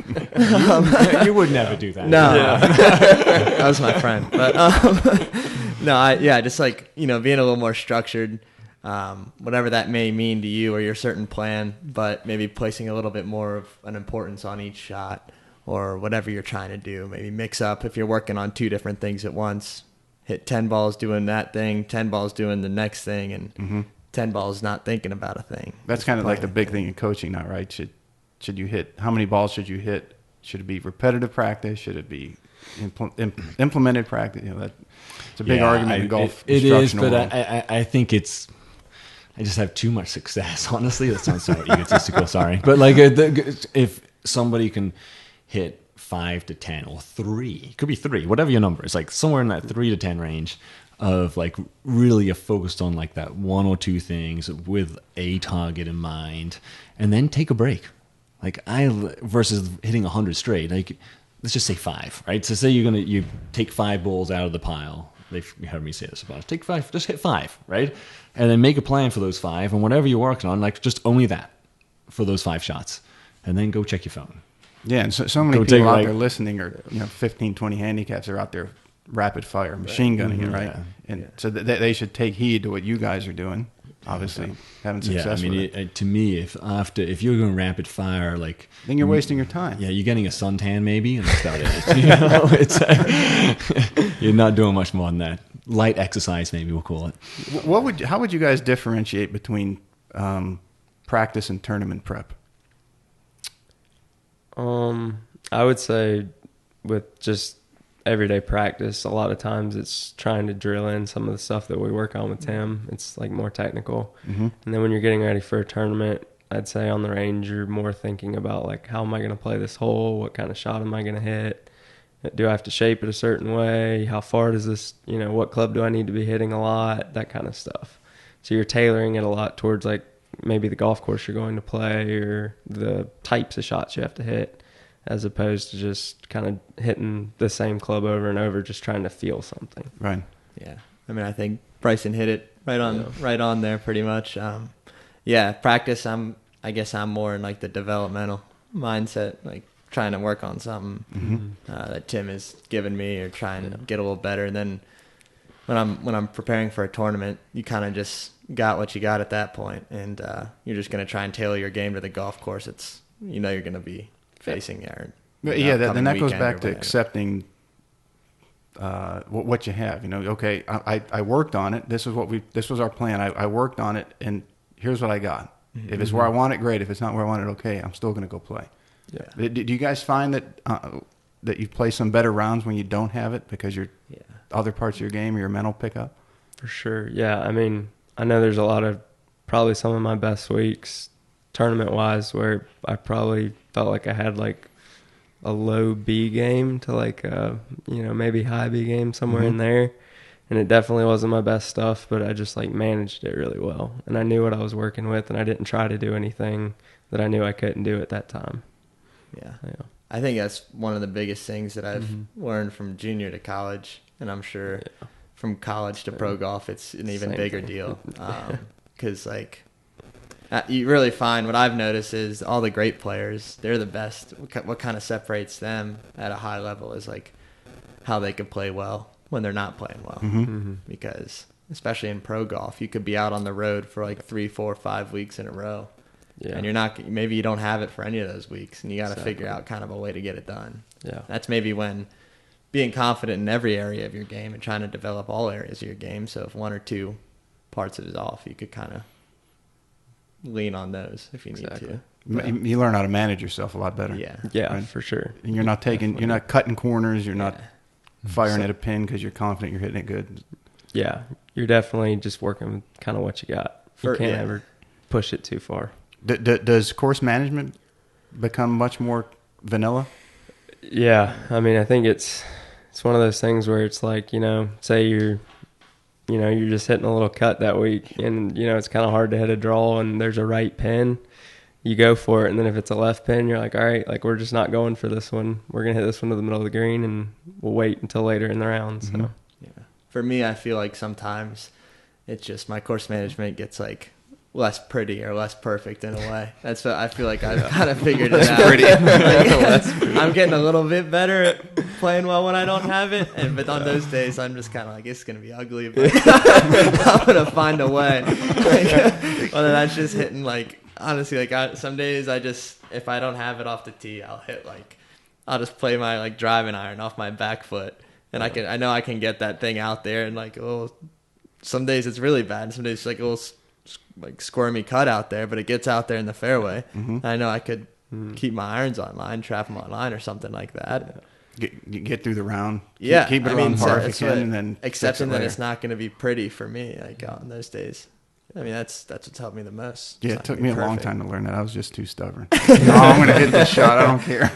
Speaker 2: You would never do that.
Speaker 4: No, that was my friend. But just like, being a little more structured, whatever that may mean to you or your certain plan, but maybe placing a little bit more of an importance on each shot or whatever you're trying to do. Maybe mix up if you're working on 2 different things at once. Hit 10 balls doing that thing, 10 balls doing the next thing, and 10 balls not thinking about a thing.
Speaker 1: That's kind of like the big thing in coaching now, right? Should you hit, how many balls should you hit? Should it be repetitive practice? Should it be implemented practice? It's a big argument in golf.
Speaker 2: It is, but
Speaker 1: world.
Speaker 2: I think I just have too much success, honestly. That sounds so egotistical, sorry. But like if somebody can hit 5 to 10 or 3, it could be 3, whatever your number is, like somewhere in that 3 to 10 range, of like really are focused on like that 1 or 2 things with a target in mind, and then take a break. Like versus hitting 100 straight, like let's just say 5, right? So say you take 5 balls out of the pile. You heard me say this about it. Take 5, just hit 5, right? And then make a plan for those 5, and whatever you're working on, like just only that for those 5 shots, and then go check your phone.
Speaker 1: Yeah, and so many people out there listening are 15, 20 handicaps are out there rapid fire, machine gunning it, right? Yeah. And so they should take heed to what you guys are doing. Obviously, having success. Yeah, I mean,
Speaker 2: to me, if you're going rapid fire, like
Speaker 1: then you're wasting your time.
Speaker 2: Yeah, you're getting a suntan maybe, and that's about it. You're not doing much more than that. Light exercise, maybe we'll call it.
Speaker 1: How would you guys differentiate between practice and tournament prep?
Speaker 3: I would say with just everyday practice, a lot of times it's trying to drill in some of the stuff that we work on with Tim. It's like more technical.
Speaker 1: Mm-hmm.
Speaker 3: And then when you're getting ready for a tournament, I'd say on the range, you're more thinking about like, how am I going to play this hole? What kind of shot am I going to hit? Do I have to shape it a certain way? How far does this, what club do I need to be hitting a lot? That kind of stuff. So you're tailoring it a lot towards like maybe the golf course you're going to play or the types of shots you have to hit, as opposed to just kind of hitting the same club over and over, just trying to feel something.
Speaker 1: Right.
Speaker 4: Yeah. I mean, I think Bryson hit it right on there pretty much. Practice, I guess I'm more in like the developmental mindset, like trying to work on something that Tim has given me, or trying to get a little better. And then when I'm preparing for a tournament, you kind of just got what you got at that point, and you're just going to try and tailor your game to the golf course. It's you're going to be facing there.
Speaker 1: Then that goes back to accepting what you have. Okay, I worked on it. This was our plan. I worked on it, and here's what I got. If it's where I want it, great. If it's not where I want it, okay. I'm still going to go play. Yeah. Do you guys find that you play some better rounds when you don't have it because your other parts of your game or your mental pickup?
Speaker 3: For sure. Yeah. I mean, I know there's a lot of probably some of my best weeks tournament wise where I probably felt like I had like a low B game to like maybe high B game somewhere in there. And it definitely wasn't my best stuff, but I just like managed it really well. And I knew what I was working with, and I didn't try to do anything that I knew I couldn't do at that time.
Speaker 4: Yeah. I think that's one of the biggest things that I've learned from junior to college, and I'm sure from college to pro golf, it's an even bigger deal. Because you really find, what I've noticed is all the great players, they're the best. What kind of separates them at a high level is like how they can play well when they're not playing well. Because especially in pro golf, you could be out on the road for like 3, 4, 5 weeks in a row. Yeah. And maybe you don't have it for any of those weeks, and you got to figure out kind of a way to get it done. Yeah. That's maybe when being confident in every area of your game and trying to develop all areas of your game. So if one or two parts of it is off, you could kind of lean on those if you need to.
Speaker 1: You learn how to manage yourself a lot better.
Speaker 3: Yeah, right? For sure.
Speaker 1: And you're not cutting corners. You're not firing at a pin because you're confident you're hitting it good.
Speaker 3: Yeah, you're definitely just working with kind of what you got. You can't ever push it too far.
Speaker 1: Does course management become much more vanilla?
Speaker 3: Yeah, I mean, I think it's one of those things where it's like, say you're just hitting a little cut that week, and it's kind of hard to hit a draw, and there's a right pin. You go for it, and then if it's a left pin, you're like, all right, like we're just not going for this one. We're gonna hit this one to the middle of the green, and we'll wait until later in the round. So,
Speaker 4: for me, I feel like sometimes it's just my course management gets like less pretty or less perfect in a way. That's what I feel like I've kind of figured it out. Pretty. I'm getting a little bit better at playing well when I don't have it, but on those days I'm just kind of like, it's gonna be ugly, but I'm gonna find a way. Whether that's just hitting honestly, some days if I don't have it off the tee, I'll just play my driving iron off my back foot, and I know I can get that thing out there, and some days it's really bad, and some days it's like a little squirmy cut out there, but it gets out there in the fairway. I know I could keep my irons on line, trap them on line or something like that.
Speaker 1: Get through the round.
Speaker 4: Yeah.
Speaker 1: Keep it around par if you can, and then
Speaker 4: accepting that it's not going to be pretty for me on those days. I mean, that's what's helped me the most.
Speaker 1: Yeah, it took me a long time to learn that. I was just too stubborn. No, I'm going to hit this shot. I don't care.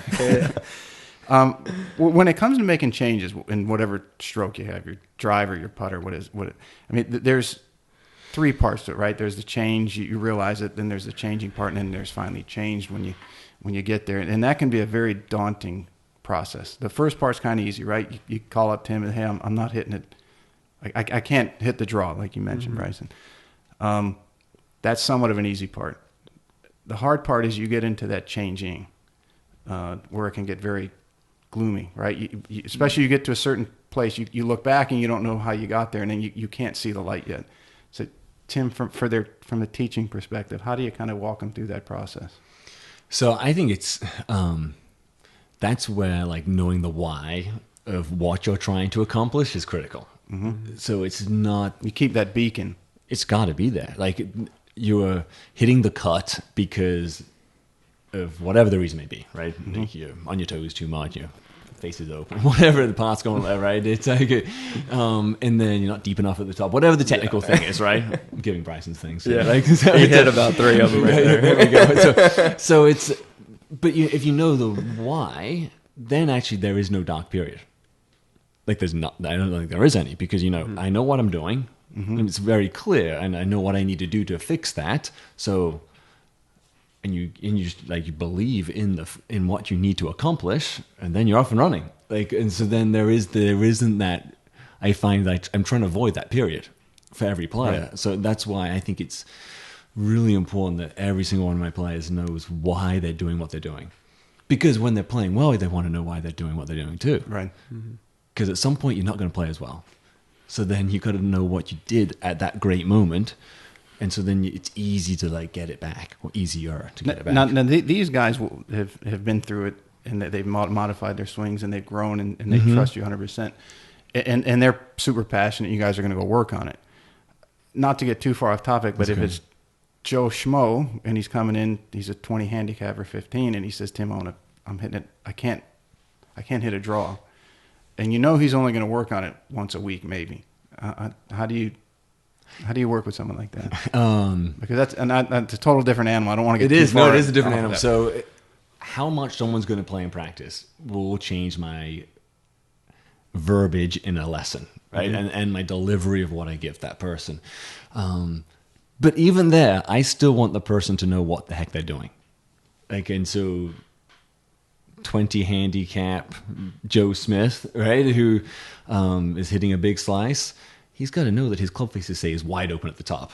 Speaker 1: When it comes to making changes in whatever stroke you have, your driver, your putter, there's 3 parts to it, right? There's the change, you realize it, then there's the changing part, and then there's finally changed when you get there. And that can be a very daunting process. The first part's kind of easy, right? You call up Tim and, hey, I'm not hitting it. I can't hit the draw, like you mentioned, Bryson. That's somewhat of an easy part. The hard part is you get into that changing, where it can get very gloomy, right? Especially you get to a certain place, you look back and you don't know how you got there, and then you can't see the light yet. So, Tim, from the teaching perspective, how do you kind of walk them through that process?
Speaker 2: So I think it's that's where knowing the why of what you're trying to accomplish is critical. So it's not,
Speaker 1: you keep that beacon.
Speaker 2: It's got to be there. you're hitting the cut because of whatever the reason may be, right?
Speaker 1: Mm-hmm.
Speaker 2: Like you're on your toes too much, your face is open, whatever the part's going on, right? It's like, and then you're not deep enough at the top, whatever the technical thing is, right? I'm giving Bryson things.
Speaker 3: Yeah,
Speaker 2: like,
Speaker 3: he hit about 3 of them right there.
Speaker 2: There we go. So it's, but if you know the why, then actually there is no dark period. Like I don't think there is any, because I know what I'm doing. Mm-hmm. It's very clear, and I know what I need to do to fix that. So. And you just, like, you believe in what you need to accomplish, and then you're off and running. Like, and so then there isn't that. I find that I'm trying to avoid that period for every player. Right. So that's why I think it's really important that every single one of my players knows why they're doing what they're doing, because when they're playing well, they want to know why they're doing what they're doing too.
Speaker 1: Right.
Speaker 2: Because at some point you're not going to play as well. So then you got to know what you did at that great moment. And so then it's easy to, like, get it back, or easier to get it back.
Speaker 1: Now these guys have been through it, and they've modified their swings, and they've grown, and they trust you 100%. And they're super passionate. You guys are going to go work on it. Not to get too far off topic, but if it's Joe Schmo and he's coming in, he's a 20 handicap or 15, and he says, "Tim, I'm hitting it. I can't hit a draw," and he's only going to work on it once a week, maybe. How do you work with someone like that? Because that's a total different animal. I don't want to get too far.
Speaker 2: It is a different animal. So how much someone's going to play in practice will change my verbiage in a lesson, right? Mm-hmm. And my delivery of what I give that person. But even there, I still want the person to know what the heck they're doing. Like, and so 20 handicap Joe Smith, right, who is hitting a big slice, he's got to know that his club faces say is wide open at the top,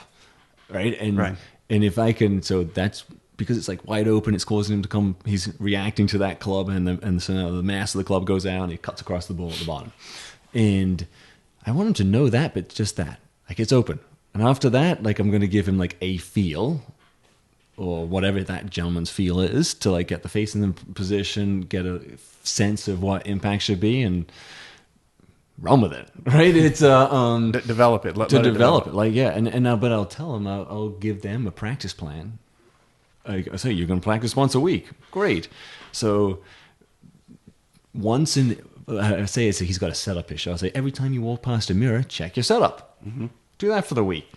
Speaker 2: right? And if I can, so that's because it's like wide open, it's causing him to come. He's reacting to that club, and so now the mass of the club goes out, and he cuts across the ball at the bottom. And I want him to know that, but just that, like, it's open. And after that, like, I'm going to give him, like, a feel, or whatever that gentleman's feel is, to, like, get the face in the position, get a sense of what impact should be, and run with it, right? It's
Speaker 1: develop it. Let it develop it.
Speaker 2: Like, yeah, and but I'll tell them, I'll give them a practice plan. I say, you're going to practice once a week. Great. So once I say he's got a setup issue. I'll say, every time you walk past a mirror, check your setup. Mm-hmm. Do that for the week.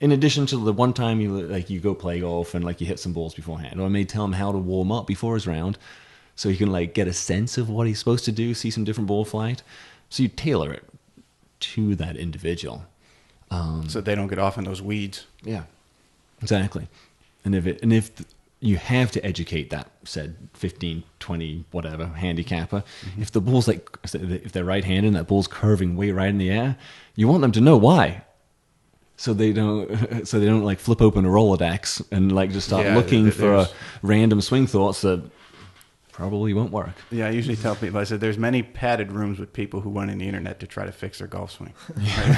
Speaker 2: In addition to the one time you go play golf and, like, you hit some balls beforehand, or I may tell him how to warm up before his round, so he can, like, get a sense of what he's supposed to do, see some different ball flight. So you tailor it to that individual,
Speaker 1: so they don't get off in those weeds.
Speaker 2: Yeah, exactly. And if you have to educate that said 15, 20, whatever handicapper, if the ball's if they're right-handed and that ball's curving way right in the air, you want them to know why. So they don't like flip open a Rolodex and, like, just start looking for random swing thoughts that probably won't work.
Speaker 1: Yeah, I usually tell people, I said, there's many padded rooms with people who went on the internet to try to fix their golf swing.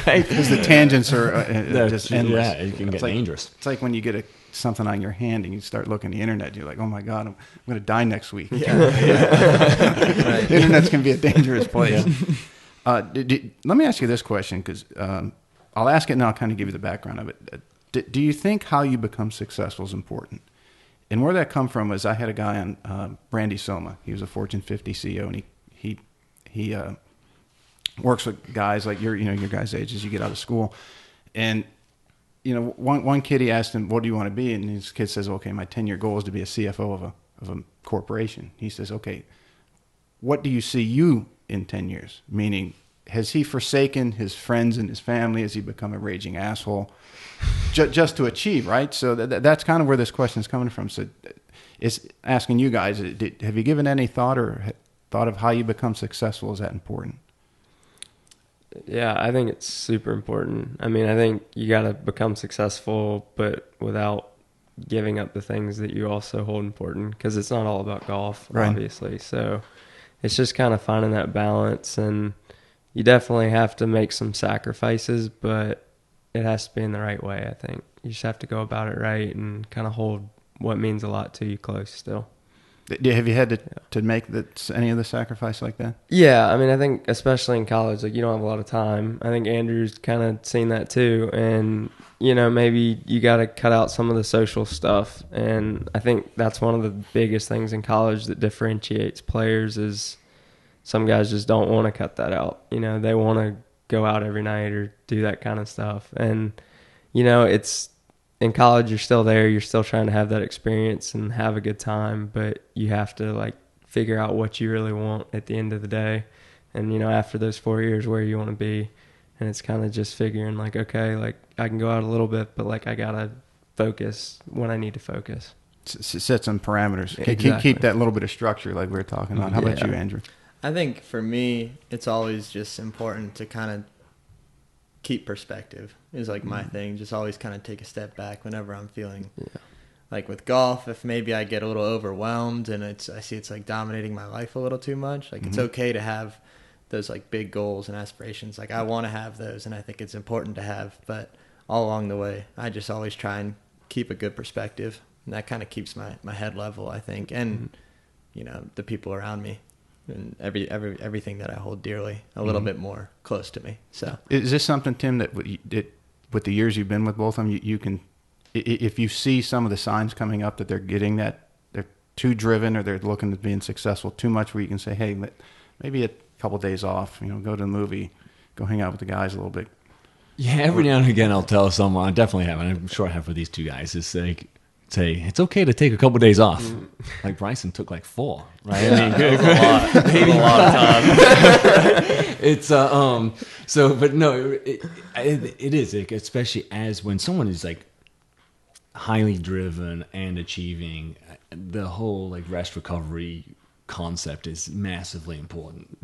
Speaker 1: Right? Because the tangents are just endless.
Speaker 2: Yeah, it can get dangerous.
Speaker 1: It's like when you get something on your hand and you start looking at the internet, you're like, oh my God, I'm going to die next week. Yeah. The internet can be a dangerous place. Yeah. Let me ask you this question, because I'll ask it and I'll kind of give you the background of it. Do you think how you become successful is important? And where that come from is I had a guy on, Brandy Soma. He was a Fortune 50 CEO, and he works with guys like your guys' age as you get out of school. And one kid, he asked him, "What do you want to be?" And his kid says, "Okay, my 10-year goal is to be a CFO of a corporation." He says, "Okay, what do you see you in 10 years?" Meaning, has he forsaken his friends and his family? Has he become a raging asshole? Just to achieve, right? So that's kind of where this question is coming from. So it's asking you guys, have you given any thought of how you become successful? Is that important?
Speaker 3: Yeah, I think it's super important. I mean, I think you got to become successful, but without giving up the things that you also hold important, because it's not all about golf, right, obviously. So it's just kind of finding that balance, and you definitely have to make some sacrifices, but it has to be in the right way, I think. You just have to go about it right and kind of hold what means a lot to you close still.
Speaker 1: Have you had to make any of the sacrifice like that?
Speaker 3: Yeah, I mean, I think especially in college, like you don't have a lot of time. I think Andrew's kind of seen that too, and maybe you got to cut out some of the social stuff. And I think that's one of the biggest things in college that differentiates players is some guys just don't want to cut that out. They want to go out every night or do that kind of stuff. And it's in college, you're still there, you're still trying to have that experience and have a good time, but you have to like figure out what you really want at the end of the day. And after those 4 years, where you want to be. And it's kind of just figuring like, okay, like I can go out a little bit, but like I gotta focus when I need to focus.
Speaker 1: Set some parameters.
Speaker 3: Exactly.
Speaker 1: Keep that little bit of structure like we were talking about. How about you, Andrew?
Speaker 4: I think for me, it's always just important to kind of keep perspective is like my thing. Just always kind of take a step back whenever I'm feeling like with golf. If maybe I get a little overwhelmed and I see it's like dominating my life a little too much, like it's okay to have those like big goals and aspirations. Like I want to have those, and I think it's important to have, but all along the way, I just always try and keep a good perspective, and that kind of keeps my head level, I think, and the people around me and everything that I hold dearly a little bit more close to me. So
Speaker 1: is this something, Tim, that with the years you've been with both of them, you can, if you see some of the signs coming up that they're getting that they're too driven or they're looking at being successful too much, where you can say, hey, maybe a couple days off, go to the movie, go hang out with the guys a little bit.
Speaker 2: Yeah, every now and again I'll tell someone, I definitely have, and I'm sure I have for these two guys, is like, say it's okay to take a couple days off. Like Bryson took like 4, right?
Speaker 3: Yeah,
Speaker 2: I mean,
Speaker 3: that was a lot of time.
Speaker 2: It's but no, it is like, especially as when someone is like highly driven and achieving, the whole like rest recovery concept is massively important.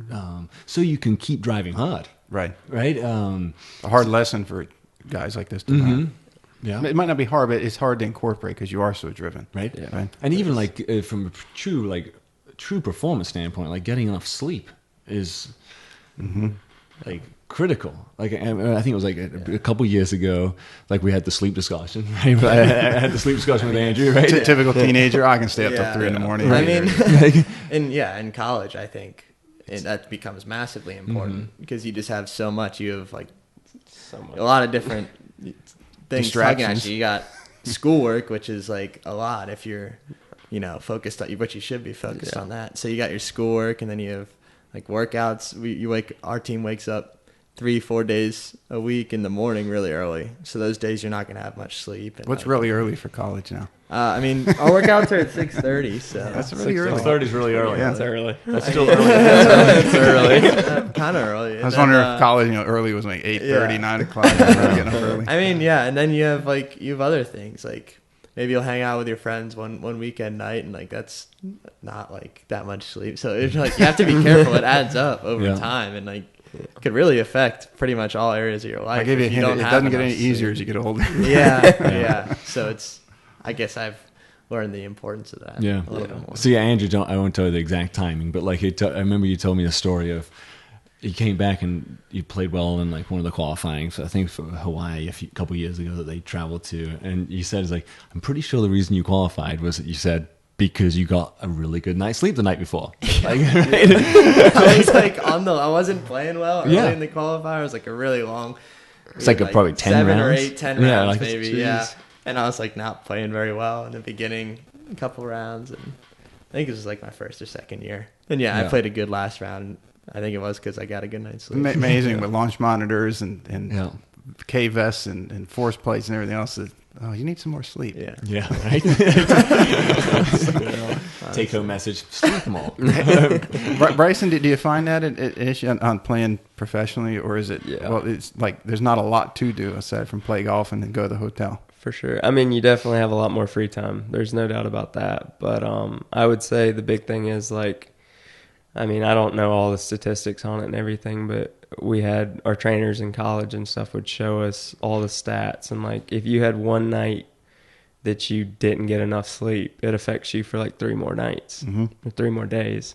Speaker 2: So you can keep driving hard,
Speaker 1: Right.
Speaker 2: a
Speaker 1: hard lesson for guys like this to learn.
Speaker 2: Yeah,
Speaker 1: It might not be hard, but it's hard to incorporate because you are so driven.
Speaker 2: right?
Speaker 3: Yeah.
Speaker 1: Right.
Speaker 2: And even like from a true performance standpoint, like getting enough sleep is like critical. Like I think it was like a couple years ago, like we had the sleep discussion. Right? I had the sleep discussion with Andrew. Right?
Speaker 1: Typical teenager, I can stay up till 3 in the morning.
Speaker 4: I mean, in college, I think that becomes massively important because you just have so much. You have like a lot of different things tugging at you. You got schoolwork, which is like a lot if you're, focused on what you should be focused on that. So you got your schoolwork, and then you have like workouts. Our team wakes up 3-4 days a week in the morning really early. So those days you're not going to have much sleep. And
Speaker 1: What's really early for college now?
Speaker 4: I mean, our workouts are at 6:30, so
Speaker 1: That's really early.
Speaker 2: 6:30 is really early.
Speaker 1: Yeah.
Speaker 3: It's early.
Speaker 2: That's still early.
Speaker 3: It's early.
Speaker 4: Kind of early.
Speaker 1: I was wondering if college, early was like 8:30, 9 o'clock. Getting up early.
Speaker 4: I mean, yeah, and then you have other things like maybe you'll hang out with your friends one weekend night, and like that's not like that much sleep. So it's like you have to be careful. It adds up over time, and like it could really affect pretty much all areas of your life.
Speaker 1: I give you a
Speaker 4: if
Speaker 1: hint.
Speaker 4: don't
Speaker 1: It
Speaker 4: have
Speaker 1: doesn't get
Speaker 4: enough
Speaker 1: any easier
Speaker 4: sleep.
Speaker 1: as you get older.
Speaker 4: Yeah. So I guess I've learned the importance of that.
Speaker 2: Yeah.
Speaker 4: A little bit more.
Speaker 2: So yeah, Andrew, I won't tell you the exact timing, but like I remember you told me the story of you came back and you played well in like one of the qualifying. So I think for Hawaii a couple years ago that they traveled to, and you said, it's like, I'm pretty sure the reason you qualified was that you said because you got a really good night's sleep the night before. Like, right?
Speaker 4: I was like I wasn't playing well early in the qualifier. It was like a really long.
Speaker 2: It's like probably 10
Speaker 4: 7
Speaker 2: rounds.
Speaker 4: or 8, 10 rounds
Speaker 2: like,
Speaker 4: maybe.
Speaker 2: geez.
Speaker 4: Yeah, and I was like not playing very well in the beginning, a couple rounds, and I think it was like my first or second year. And I played a good last round. I think it was because I got a good night's sleep.
Speaker 1: Amazing with launch monitors and K vests and force plates and everything else. You need some more sleep.
Speaker 4: Yeah,
Speaker 2: right. Take home message: sleep more.
Speaker 1: Bryson, do you find that an issue on playing professionally, or is it?
Speaker 3: Yeah.
Speaker 1: Well, it's like there's not a lot to do aside from play golf and then go to the hotel.
Speaker 3: For sure. I mean, you definitely have a lot more free time. There's no doubt about that. But I would say the big thing is like, I mean, I don't know all the statistics on it and everything, but we had our trainers in college and stuff would show us all the stats. And like, if you had one night that you didn't get enough sleep, it affects you for like 3 more nights or 3 more days.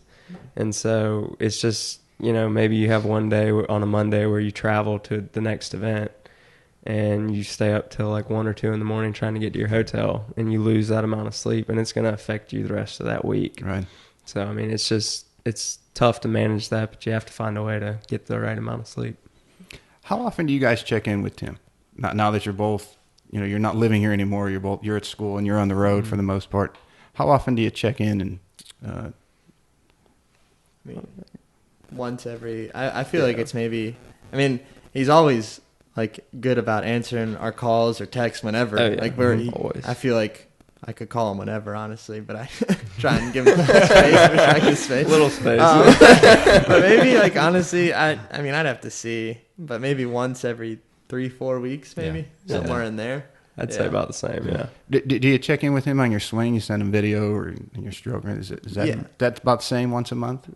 Speaker 3: And so it's just, maybe you have one day on a Monday where you travel to the next event and you stay up till like 1 or 2 in the morning trying to get to your hotel, and you lose that amount of sleep, and it's going to affect you the rest of that week.
Speaker 1: Right.
Speaker 3: So, I mean, it's tough to manage that, but you have to find a way to get the right amount of sleep.
Speaker 1: How often do you guys check in with Tim? Now that you're both, you're not living here anymore. You're at school and you're on the road for the most part. How often do you check in? And
Speaker 4: I mean, once every. I feel like it's maybe. I mean, he's always like good about answering our calls or texts whenever.
Speaker 3: Oh, yeah.
Speaker 4: Like
Speaker 3: Always.
Speaker 4: I feel like I could call him whenever, honestly, but I try and give him space.
Speaker 3: Little space.
Speaker 4: But maybe, like, honestly, I mean, I'd have to see, but maybe once every 3-4 weeks, maybe somewhere in there.
Speaker 3: I'd say about the same. Yeah.
Speaker 1: do you check in with him on your swing? You send him video or in your stroke? Is that that's about the same once a month?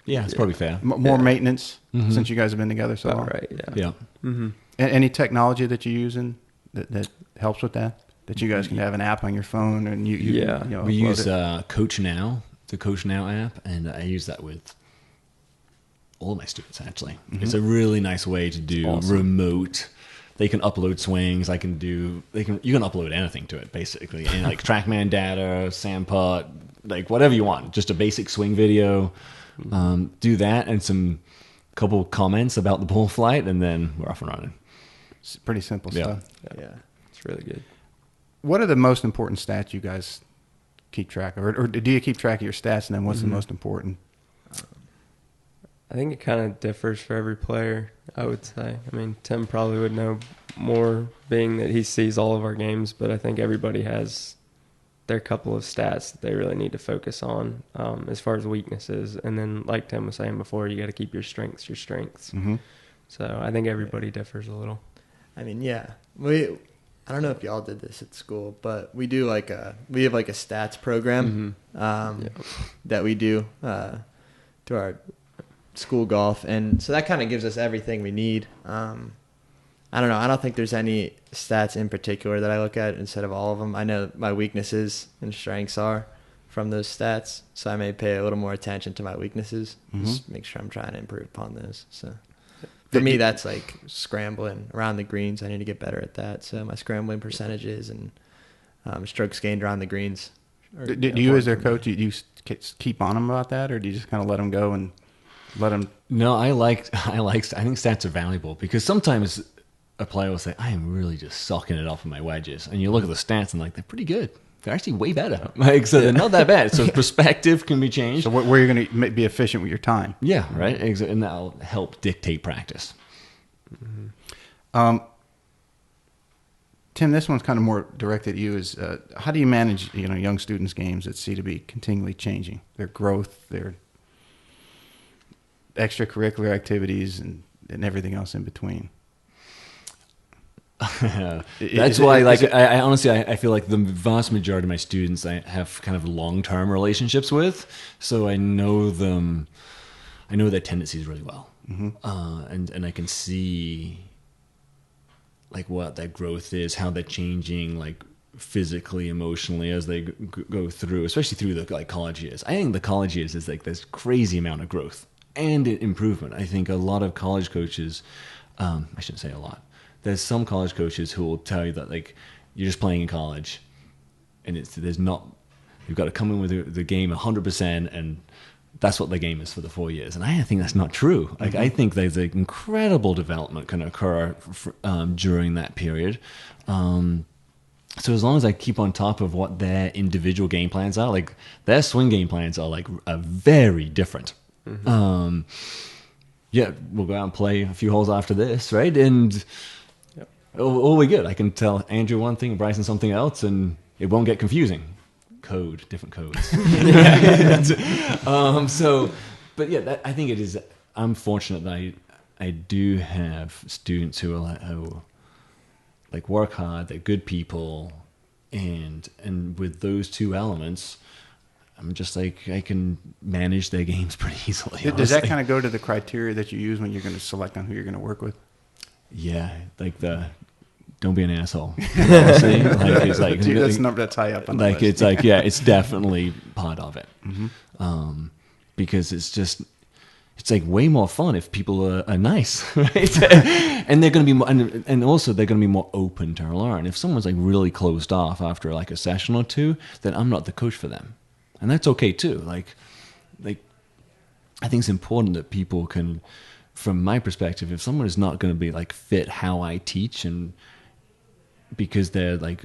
Speaker 2: Yeah, it's probably fair.
Speaker 1: More maintenance since you guys have been together so long.
Speaker 3: Right. Yeah.
Speaker 2: Yeah.
Speaker 3: Mm-hmm.
Speaker 1: Any technology that you're using that helps with that? That you guys can have an app on your phone and you
Speaker 2: we
Speaker 1: upload
Speaker 2: use
Speaker 1: it?
Speaker 2: Coach Now, the Coach Now app, and I use that with all of my students. Actually, it's a really nice way to do remote. They can upload swings. You can upload anything to it basically, and like TrackMan data, Sandpot, like whatever you want. Just a basic swing video. Do that and some couple comments about the ball flight, and then we're off and running.
Speaker 1: It's pretty simple stuff.
Speaker 3: Yeah. It's really good.
Speaker 1: What are the most important stats you guys keep track of? Or do you keep track of your stats, and then what's the most important?
Speaker 3: I think it kind of differs for every player, I would say. I mean, Tim probably would know more, being that he sees all of our games, but I think everybody has their couple of stats that they really need to focus on as far as weaknesses. And then, like Tim was saying before, you got to keep your strengths.
Speaker 1: Mm-hmm.
Speaker 3: So I think everybody differs a little.
Speaker 4: I mean, yeah. I don't know if y'all did this at school, but we do we have like a stats program that we do through our school golf, and so that kind of gives us everything we need. I don't know. I don't think there's any stats in particular that I look at instead of all of them. I know my weaknesses and strengths are from those stats, so I may pay a little more attention to my weaknesses. Just make sure I'm trying to improve upon those. So. For me, that's like scrambling around the greens. I need to get better at that. So my scrambling percentages and strokes gained around the greens.
Speaker 1: Do you, as their coach, do you keep on them about that, or do you just kind of let them go and let them?
Speaker 2: No, I think stats are valuable because sometimes a player will say, "I am really just sucking it off with my wedges," and you look at the stats and like they're pretty good. They're actually way better. So they're not that bad. So perspective can be changed.
Speaker 1: So where you're going to be efficient with your time.
Speaker 2: Yeah, right. And that'll help dictate practice.
Speaker 1: Mm-hmm. Tim, this one's kind of more directed at you. Is how do you manage young students' games that seem to be continually changing, their growth, their extracurricular activities, and everything else in between?
Speaker 2: That's why, I honestly, I feel like the vast majority of my students I have kind of long-term relationships with, so I know them. I know their tendencies really well, and I can see like what their growth is, how they're changing, like physically, emotionally as they go through, especially through the college years. I think the college years is like this crazy amount of growth and improvement. I think a lot of college coaches, I shouldn't say a lot. There's some college coaches who will tell you that like you're just playing in college, and you've got to come in with the game 100%, and that's what the game is for the 4 years. And I think that's not true. Like I think there's an incredible development can occur during that period. So as long as I keep on top of what their individual game plans are, like their swing game plans are very different. We'll go out and play a few holes after this, right? And all we good. I can tell Andrew one thing and Bryson something else, and it won't get confusing. Different codes. I think it is. I'm fortunate that I do have students who work hard. They're good people, and with those two elements, I'm just I can manage their games pretty easily.
Speaker 1: Does that kind of go to the criteria that you use when you're going to select on who you're going to work with?
Speaker 2: Yeah, don't be an asshole. Honestly.
Speaker 1: That's high up on the list.
Speaker 2: It's definitely part of it. Because it's just it's like way more fun if people are nice, right? And they're going to be more, and also they're going to be more open to learn. If someone's like really closed off after like a session or two, then I'm not the coach for them, and that's okay too. Like I think it's important that people can, from my perspective, if someone is not going to be like fit how I teach, and because they're like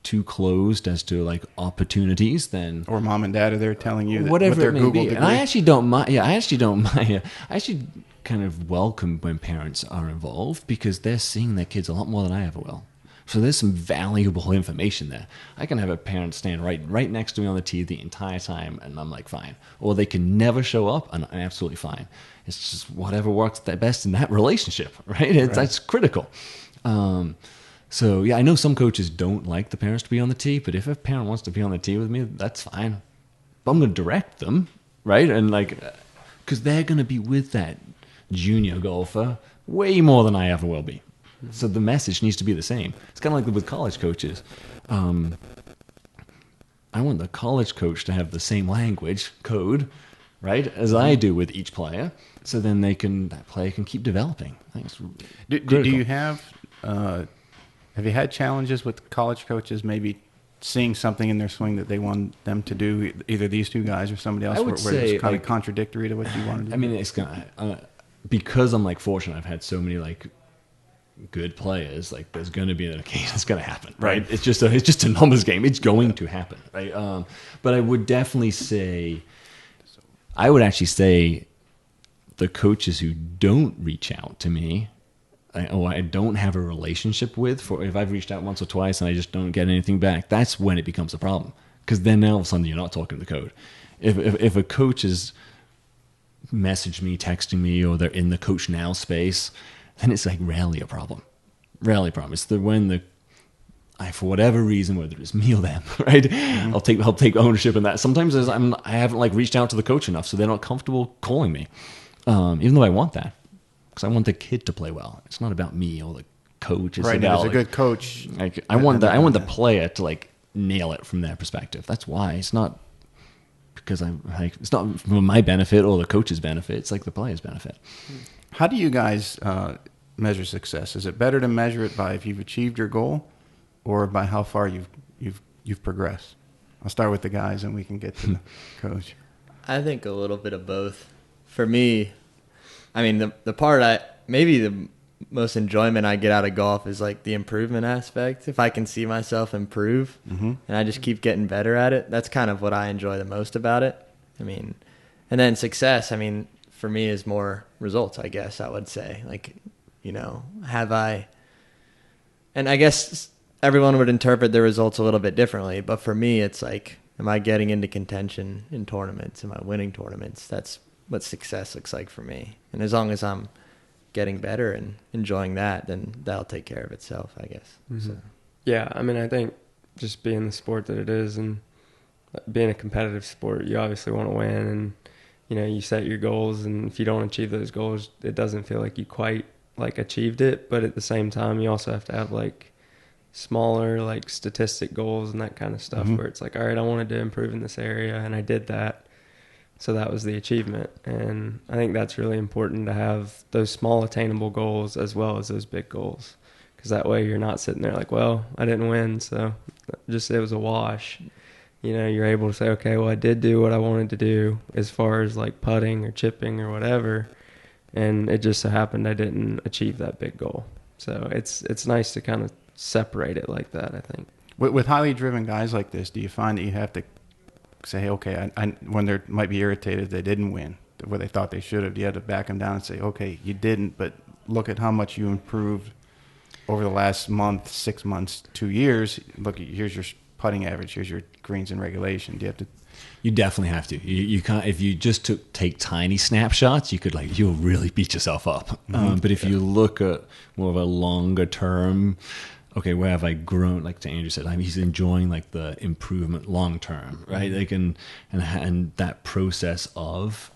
Speaker 2: too closed as to like opportunities, then
Speaker 1: Or mom and dad are there telling you that
Speaker 2: whatever
Speaker 1: with their
Speaker 2: it may
Speaker 1: Google
Speaker 2: be.
Speaker 1: degree.
Speaker 2: And I actually don't mind. Yeah, I actually don't mind. I actually kind of welcome when parents are involved, because they're seeing their kids a lot more than I ever will. So there's some valuable information there. I can have a parent stand right next to me on the tee the entire time, and I'm like, fine. Or they can never show up, and I'm absolutely fine. It's just whatever works the best in that relationship, right? That's critical. So, yeah, I know some coaches don't like the parents to be on the tee, but if a parent wants to be on the tee with me, that's fine. But I'm going to direct them, right? And like, because they're going to be with that junior golfer way more than I ever will be. So the message needs to be the same. It's kind of like with college coaches. I want the college coach to have the same language code, right, as I do with each player, so then that player can keep developing. I think it's
Speaker 1: Do you have you had challenges with college coaches maybe seeing something in their swing that they want them to do, either these two guys or somebody else,
Speaker 2: I would
Speaker 1: where
Speaker 2: say,
Speaker 1: it's kind
Speaker 2: like,
Speaker 1: of contradictory to what you want to do?
Speaker 2: I mean, it's gonna because I'm like fortunate. I've had so many like good players. Like, there's going to be an occasion it's going to happen, right? It's just a numbers game. It's going to happen, right? But I would definitely say, the coaches who don't reach out to me, or I don't have a relationship with, for if I've reached out once or twice and I just don't get anything back, that's when it becomes a problem. Because then now all of a sudden you're not talking to the coach. If a coach is messaged me, texting me, or they're in the coach now space, then it's like rarely a problem. Rarely a problem. It's when for whatever reason, whether it's me or them, right? Mm-hmm. I'll take ownership in that. Sometimes I haven't like reached out to the coach enough, so they're not comfortable calling me, even though I want that, because I want the kid to play well. It's not about me or the coach. It's
Speaker 1: right.
Speaker 2: About,
Speaker 1: As a good coach,
Speaker 2: I want the player to like nail it from their perspective. That's why. It's not because it's not for my benefit or the coach's benefit. It's like the player's benefit.
Speaker 1: How do you guys measure success? Is it better to measure it by if you've achieved your goal, or by how far you've progressed? I'll start with the guys, and we can get to the coach.
Speaker 4: I think a little bit of both. For me, I mean, the part maybe the most enjoyment I get out of golf is like the improvement aspect. If I can see myself improve, mm-hmm. and I just keep getting better at it, that's kind of what I enjoy the most about it. I mean, and then success, I mean, for me is more results, I guess I would say. Like, and I guess everyone would interpret the results a little bit differently, but for me, it's like, am I getting into contention in tournaments? Am I winning tournaments? That's what success looks like for me. And as long as I'm getting better and enjoying that, then that'll take care of itself, I guess.
Speaker 3: Mm-hmm.
Speaker 4: So.
Speaker 3: Yeah, I mean, I think just being the sport that it is, and being a competitive sport, you obviously want to win, and you set your goals, and if you don't achieve those goals, it doesn't feel like you quite like achieved it. But at the same time, you also have to have like smaller like statistic goals and that kind of stuff, mm-hmm. where it's like, all right, I wanted to improve in this area and I did that, so that was the achievement. And I think that's really important, to have those small attainable goals as well as those big goals, because that way you're not sitting there like, well, I didn't win, so just it was a wash. You're able to say, okay, well, I did do what I wanted to do as far as like putting or chipping or whatever, and it just so happened I didn't achieve that big goal. So it's nice to kind of separate it like that, I think.
Speaker 1: With highly driven guys like this, do you find that you have to say, okay, I when they might be irritated they didn't win where they thought they should have, do you have to back them down and say, okay, you didn't, but look at how much you improved over the last month, 6 months, 2 years. Look, here's your putting average, here's your greens in regulation. Do you have to?
Speaker 2: You definitely have to. You can't. If you just take tiny snapshots, you'll really beat yourself up. Mm-hmm. But if you look at more of a longer term, okay, where have I grown? Like Andrew said, he's enjoying like the improvement long term, right? Like and that process of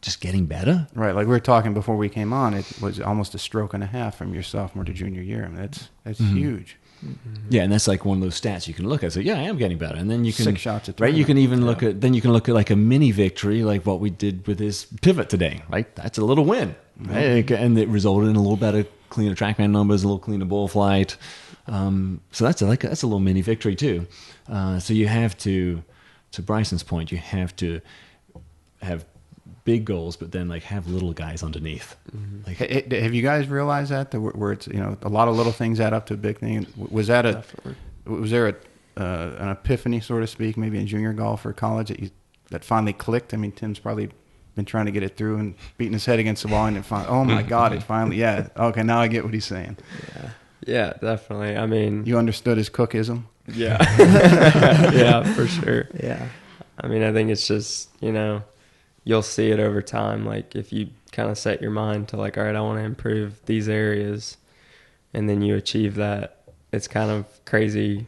Speaker 2: just getting better.
Speaker 1: Right, like we were talking before we came on, it was almost a stroke and a half from your sophomore to junior year. I mean, that's mm-hmm. huge.
Speaker 2: Yeah, and that's like one of those stats you can look at. So yeah, I am getting better, and then you can
Speaker 1: 6 shots at 3.
Speaker 2: right. You can even look at like a mini victory, like what we did with this pivot today. Right, that's a little win, right? And it resulted in a little better, cleaner TrackMan numbers, a little cleaner ball flight. So that's a little mini victory too. So you have to Bryson's point, you have to have big goals, but then like have little guys underneath. Like,
Speaker 1: have you guys realized that where it's a lot of little things add up to a big thing? Was there an epiphany, so to speak, maybe in junior golf or college that finally clicked? I mean, Tim's probably been trying to get it through and beating his head against the wall, and oh my God, it finally, yeah, okay, now I get what he's saying.
Speaker 3: Yeah, definitely. I mean,
Speaker 1: you understood his Cookeism.
Speaker 3: Yeah, yeah, for sure.
Speaker 4: Yeah,
Speaker 3: I mean, I think it's just you'll see it over time. Like if you kind of set your mind to like, all right, I want to improve these areas, and then you achieve that, it's kind of crazy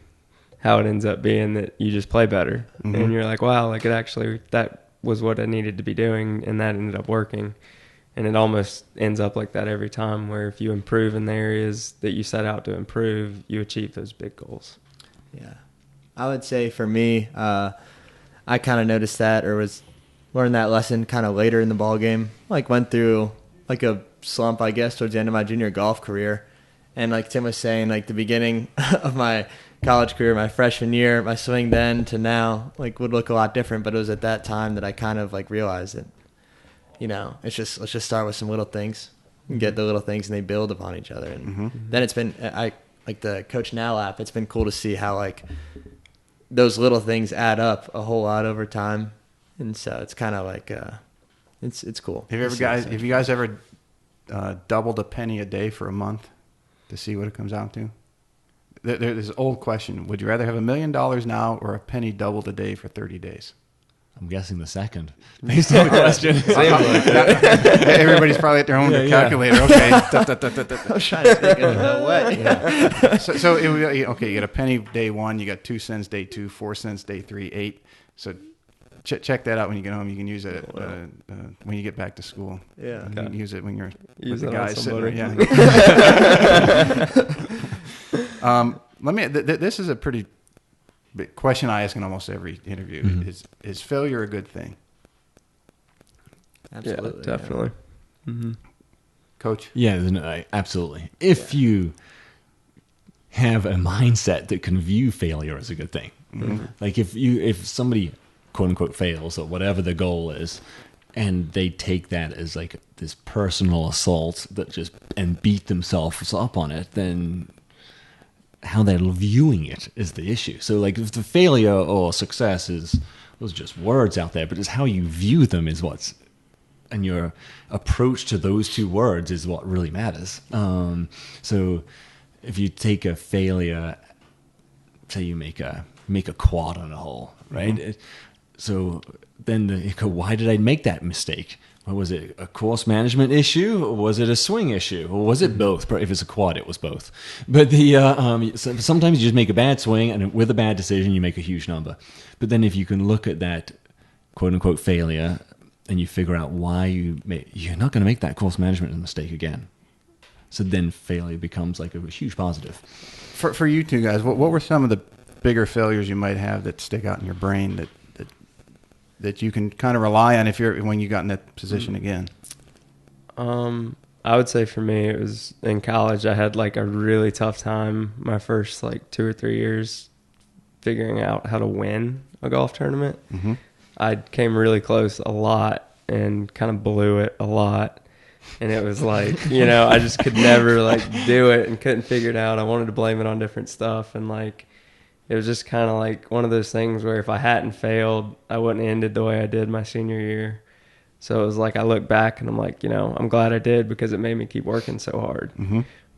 Speaker 3: how it ends up being that you just play better. And you're like, wow, like that was what I needed to be doing, and that ended up working. And it almost ends up like that every time, where if you improve in the areas that you set out to improve, you achieve those big goals.
Speaker 4: Yeah, I would say for me, I kind of noticed that, or learned that lesson kind of later in the ball game. Like went through like a slump, I guess, towards the end of my junior golf career. And like Tim was saying, like the beginning of my college career, my freshman year, my swing then to now, like would look a lot different. But it was at that time that I kind of like realized that, let's just start with some little things and get the little things, and they build upon each other. And then it's been, like the Coach Now app, it's been cool to see how like those little things add up a whole lot over time. And so it's kind of like, it's cool.
Speaker 1: Have you guys ever doubled a penny a day for a month to see what it comes out to? There's an old question. Would you rather have $1 million now or a penny doubled a day for 30 days?
Speaker 2: I'm guessing the second. Based on the question.
Speaker 1: Everybody's probably at their own calculator. Okay.
Speaker 4: I was trying to think of no way.
Speaker 1: Yeah. So it would be, okay, you get a penny day 1, you got 2 cents day 2, 4 cents day 3, 8. So check that out when you get home. You can use it when you get back to school. Yeah. You can use it when you're with the guys sitting there. Yeah. This is a pretty big question I ask in almost every interview. Is failure a good thing?
Speaker 3: Absolutely. Yeah, definitely. Yeah.
Speaker 1: Coach?
Speaker 2: Yeah, absolutely. If you have a mindset that can view failure as a good thing, like if somebody quote unquote fails or whatever the goal is, and they take that as like this personal assault and beat themselves up on it, then how they're viewing it is the issue. So like if the failure or success was just words out there, but it's how you view them and your approach to those two words is what really matters. So if you take a failure, say you make a quad on a hole, right? So then why did I make that mistake? Was it a course management issue, or was it a swing issue, or was it both? If it's a quad, it was both. But sometimes you just make a bad swing, and with a bad decision, you make a huge number. But then if you can look at that quote unquote failure, and you figure out why you're not going to make that course management mistake again. So then failure becomes like a huge positive.
Speaker 1: For you two guys, what were some of the bigger failures you might have that stick out in your brain that you can kind of rely on when you got in that position again?
Speaker 3: I would say for me, it was in college. I had like a really tough time my first like 2 or 3 years figuring out how to win a golf tournament. I came really close a lot and kind of blew it a lot. And it was like, I just could never like do it and couldn't figure it out. I wanted to blame it on different stuff. And like, it was just kind of like one of those things where if I hadn't failed, I wouldn't have ended the way I did my senior year. So it was like I look back and I'm like, I'm glad I did because it made me keep working so hard.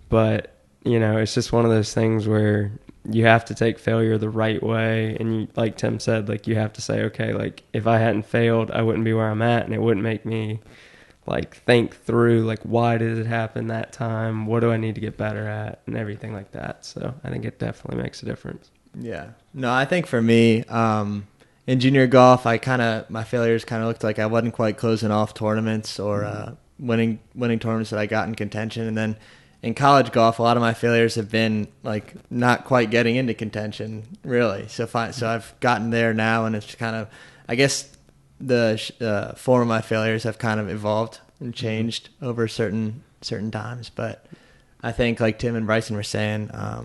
Speaker 3: But, it's just one of those things where you have to take failure the right way. And you, like Tim said, like you have to say, okay, like if I hadn't failed, I wouldn't be where I'm at, and it wouldn't make me like think through like why did it happen that time? What do I need to get better at? And everything like that. So I think it definitely makes a difference.
Speaker 4: Yeah. No, I think for me, in junior golf, my failures kind of looked like I wasn't quite closing off tournaments or winning tournaments that I got in contention. And then in college golf, a lot of my failures have been like not quite getting into contention, really. So I've gotten there now, and it's kind of, I guess, the form of my failures have kind of evolved and changed over certain times. But I think, like Tim and Bryson were saying, I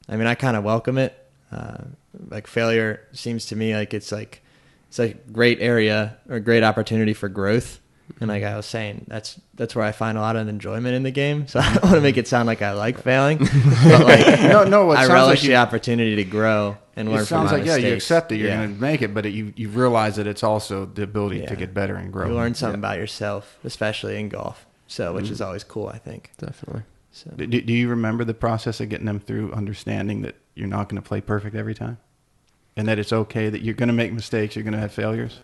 Speaker 4: mean, I kind of welcome it. Like failure seems to me like it's a great area or a great opportunity for growth. And like I was saying, that's where I find a lot of enjoyment in the game. So I don't want to make it sound like I like failing, but like I relish the opportunity to grow and learn from my mistakes. It sounds like,
Speaker 1: you accept that you're going to make it, but you realize that it's also the ability to get better and grow.
Speaker 4: You learn something about yourself, especially in golf. So which is always cool, I think.
Speaker 3: Definitely.
Speaker 1: So do you remember the process of getting them through understanding that you're not going to play perfect every time, and that it's okay that you're going to make mistakes, you're going to have failures?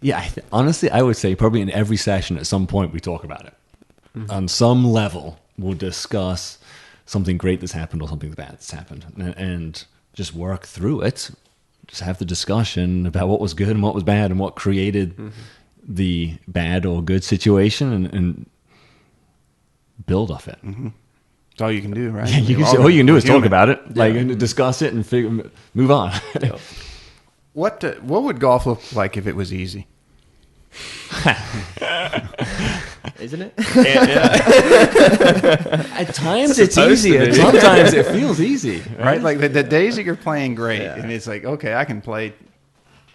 Speaker 2: Yeah, honestly, I would say probably in every session at some point we talk about it. Mm-hmm. On some level, we'll discuss something great that's happened or something bad that's happened, and just work through it. Just have the discussion about what was good and what was bad and what created the bad or good situation, and build off it.
Speaker 1: Mm-hmm. That's all you can do, right?
Speaker 2: Yeah, all you can do is talk about it, like discuss it, and move on.
Speaker 1: Yeah. What would golf look like if it was easy?
Speaker 4: Isn't it?
Speaker 2: At times it's easy. Sometimes it feels easy,
Speaker 1: right? Like the days that you're playing great, and it's like, okay, I can play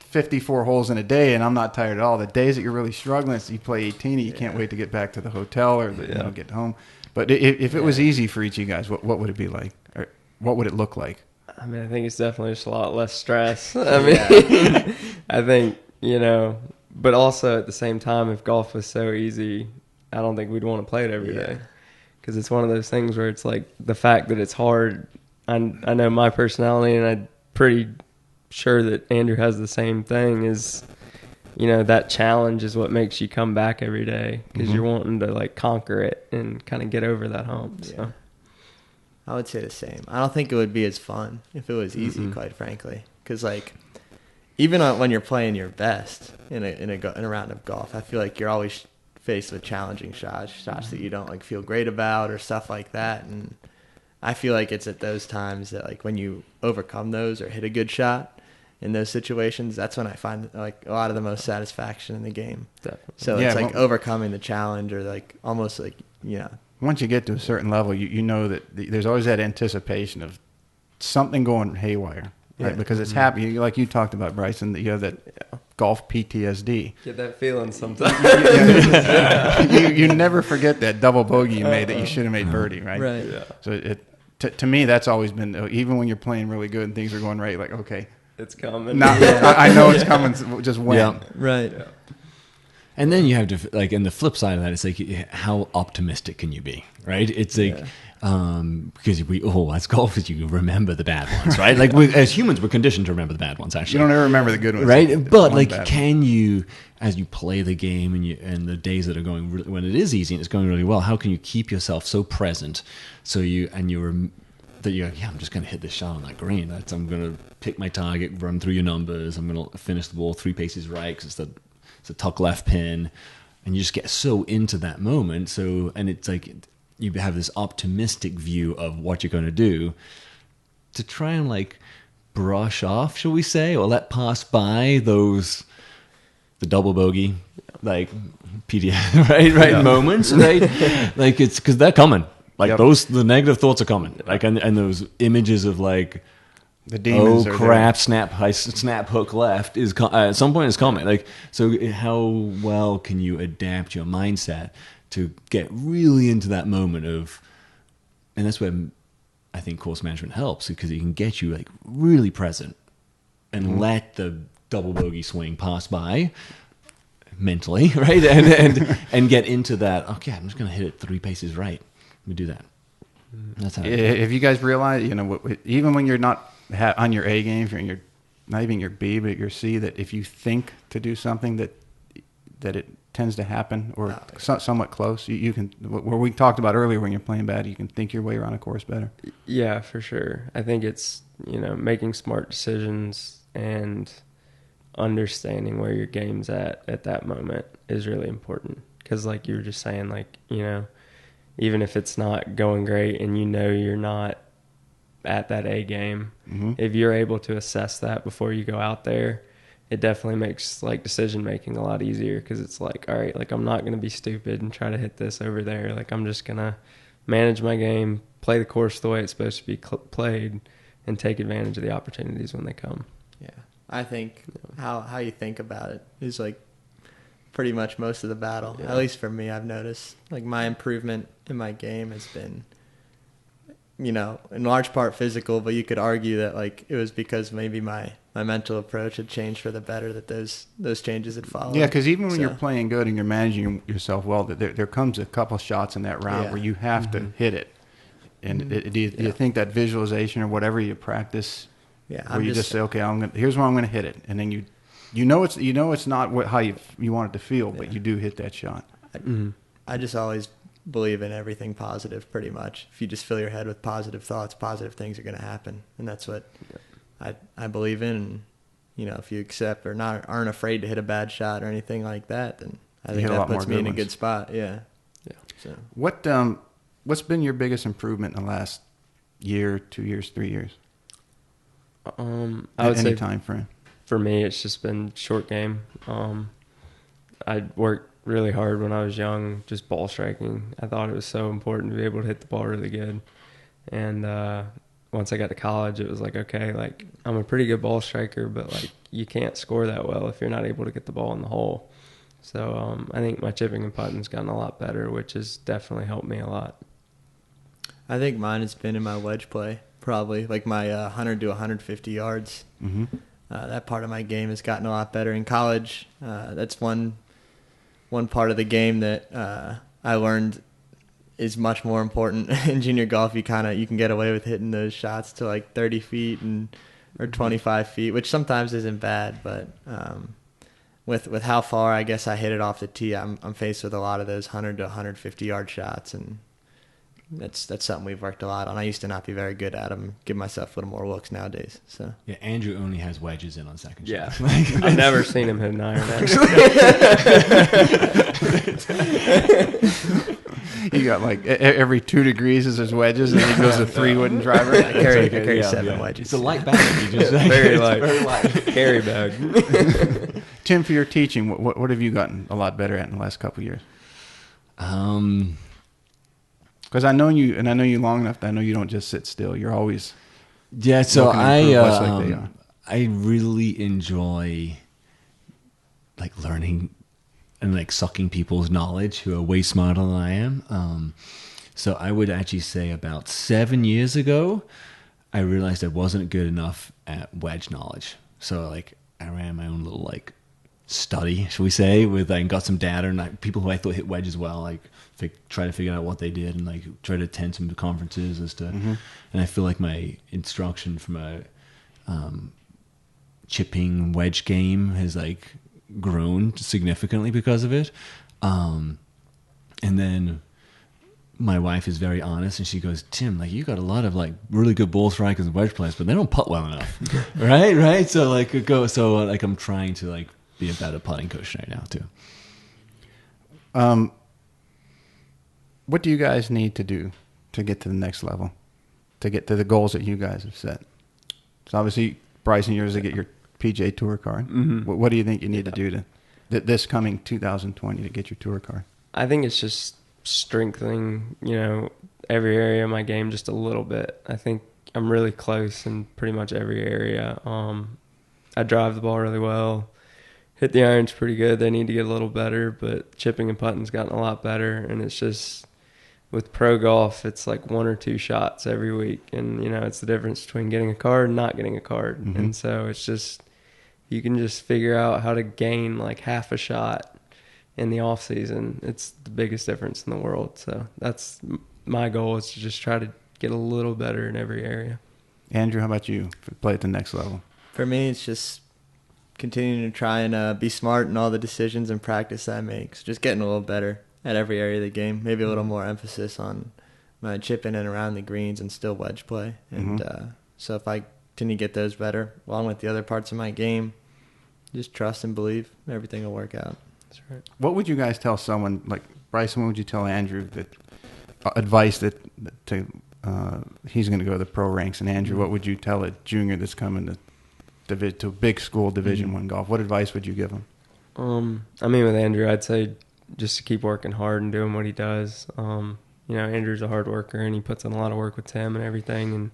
Speaker 1: 54 holes in a day, and I'm not tired at all. The days that you're really struggling, so you play 18, and you can't wait to get back to the hotel or get home. But if it was easy for each of you guys, what would it be like? Or what would it look like?
Speaker 3: I mean, I think it's definitely just a lot less stress. I mean, I think, but also at the same time, if golf was so easy, I don't think we'd want to play it every day. Because it's one of those things where it's like the fact that it's hard. I know my personality, and I'm pretty sure that Andrew has the same thing, is, that challenge is what makes you come back every day, because you're wanting to like conquer it and kind of get over that hump.
Speaker 4: Yeah.
Speaker 3: So.
Speaker 4: I would say the same. I don't think it would be as fun if it was easy, quite frankly. Because like, even when you're playing your best in a round of golf, I feel like you're always faced with challenging shots that you don't like feel great about or stuff like that. And I feel like it's at those times that like when you overcome those or hit a good shot in those situations, that's when I find like a lot of the most satisfaction in the game.
Speaker 3: Definitely.
Speaker 4: So it's like overcoming the challenge, or like almost like
Speaker 1: once you get to a certain level, you know that there's always that anticipation of something going haywire, right? Because it's happening. Like you talked about, Bryson, that you have that golf PTSD.
Speaker 3: Get that feeling sometimes.
Speaker 1: You never forget that double bogey you made that you should have made birdie, right?
Speaker 3: Right. Yeah.
Speaker 1: So to me, that's always been, even when you're playing really good and things are going right, like, okay,
Speaker 3: it's coming.
Speaker 1: I know it's coming. Just when.
Speaker 3: Yeah. Right. Yeah.
Speaker 2: And then you have to, like, and the flip side of that is like, how optimistic can you be, right? It's like, because as golfers, you remember the bad ones, right? Like, as humans, we're conditioned to remember the bad ones, actually.
Speaker 1: You don't ever remember the good ones.
Speaker 2: Right? But, like, can you, as you play the game and the days that are going, when it is easy and it's going really well, how can you keep yourself so present I'm just going to hit this shot on that green. I'm going to pick my target, run through your numbers. I'm going to finish the ball 3 paces right because it's a tuck left pin, and you just get so into that moment. So, and it's like you have this optimistic view of what you're going to do to try and like brush off, shall we say, or let pass by the double bogey, like PDS, moments, right? Like it's because they're coming. Like the negative thoughts are coming. Like and those images of like,
Speaker 1: the demons
Speaker 2: oh crap! Snap hook left is at some point it's coming. Like, so, how well can you adapt your mindset to get really into that moment of, and that's where I think course management helps, because it can get you like really present and let the double bogey swing pass by mentally, right? And get into that. Okay, I'm just going to hit it 3 paces right. Let me do that. That's how.
Speaker 1: If you guys realize, even when you're not on your A game, if you're in your, not even your B, but your C, that if you think to do something that it tends to happen, or somewhat close, you can, where we talked about earlier, when you're playing bad, you can think your way around a course better.
Speaker 3: Yeah, for sure. I think it's, making smart decisions and understanding where your game's at that moment is really important. Because like you were just saying, like, even if it's not going great and you know you're not at that A game, if you're able to assess that before you go out there, it definitely makes like decision making a lot easier, because it's like, all right, like I'm not going to be stupid and try to hit this over there. Like I'm just going to manage my game, play the course the way it's supposed to be played, and take advantage of the opportunities when they come.
Speaker 4: Yeah, I think how you think about it is like pretty much most of the battle. Yeah. At least for me, I've noticed like my improvement in my game has been, you know, in large part physical, but you could argue that like it was because maybe my mental approach had changed for the better, that those changes had followed.
Speaker 1: Yeah, because even when you're playing good and you're managing yourself well, there comes a couple shots in that round where you have to hit it. And do you think that visualization or whatever you practice, where you just say, okay, here's where I'm going to hit it, and then you know it's not how you want it to feel, but you do hit that shot.
Speaker 4: I just always believe in everything positive, pretty much. If you just fill your head with positive thoughts, positive things are going to happen, and that's what I believe in. And you know, if you accept or aren't afraid to hit a bad shot or anything like that, then I think that puts me in a good spot. Yeah. So what's been your biggest improvement in the last year, 2 years, 3 years?
Speaker 3: I would say
Speaker 1: time frame.
Speaker 3: For me, it's just been short game. I worked really hard when I was young, just ball striking. I thought it was so important to be able to hit the ball really good. And once I got to college, it was like, okay, like I'm a pretty good ball striker, but like you can't score that well if you're not able to get the ball in the hole. So I think my chipping and putting's gotten a lot better, which has definitely helped me a lot.
Speaker 4: I think mine has been in my wedge play, probably like my 100 to 150 yards. That part of my game has gotten a lot better in college. That's one part of the game that I learned is much more important. In junior golf, you can get away with hitting those shots to like 30 feet or 25 feet, which sometimes isn't bad. But with how far I guess I hit it off the tee, I'm faced with a lot of those 100 to 150 yard shots, and that's something we've worked a lot on. I used to not be very good at them. Give myself a little more looks nowadays. So
Speaker 2: yeah, Andrew only has wedges in on second shot.
Speaker 3: Yeah, I've never seen him hit an iron. Actually,
Speaker 1: he got like every 2 degrees is his wedges, and he goes a 3-wooden driver.
Speaker 4: I carry 7 wedges.
Speaker 2: It's a light bag. You just
Speaker 3: very light carry bag.
Speaker 1: Tim, for your teaching, what have you gotten a lot better at in the last couple of years? Because I know you long enough that I know you don't just sit still. You're always
Speaker 2: So
Speaker 1: I
Speaker 2: really enjoy like learning and like sucking people's knowledge who are way smarter than I am. So I would actually say about 7 years ago, I realized I wasn't good enough at wedge knowledge. So like I ran my own little like study, shall we say, with like got some data and people who I thought hit wedges well, like try to figure out what they did and like try to attend some conferences as to. And I feel like my instruction from a chipping wedge game has like grown significantly because of it. And then my wife is very honest, and she goes, "Tim, like you got a lot of like really good ball strikers and wedge players, but they don't putt well enough." right. So like I'm trying to like be a better putting coach right now too.
Speaker 1: What do you guys need to do to get to the next level, to get to the goals that you guys have set? So obviously, Bryson, yours to get your PGA Tour card. What do you think you need to do to this coming 2020 to get your tour card? I
Speaker 3: think it's just strengthening, every area of my game just a little bit. I think I'm really close in pretty much every area. I drive the ball really well. Hit the irons pretty good. They need to get a little better, but chipping and putting's gotten a lot better. And it's just with pro golf, it's like 1 or 2 shots every week, and it's the difference between getting a card and not getting a card. And so it's just you can just figure out how to gain like half a shot in the off season. It's the biggest difference in the world. So that's my goal, is to just try to get a little better in every area.
Speaker 1: Andrew, how about you? Play at the next level.
Speaker 4: For me, it's just continuing to try and be smart in all the decisions and practice that I make. So just getting a little better at every area of the game. Maybe a little more emphasis on my chipping and around the greens and still wedge play. And so if I continue to get those better, along with the other parts of my game, just trust and believe everything will work out.
Speaker 3: That's right.
Speaker 1: What would you guys tell someone, like Bryson, what would you tell Andrew that advice he's going to go to the pro ranks, and Andrew, what would you tell a junior that's coming to big school Division I golf? What advice would you give him?
Speaker 3: I mean, with Andrew, I'd say just to keep working hard and doing what he does. Andrew's a hard worker, and he puts in a lot of work with Tim and everything, and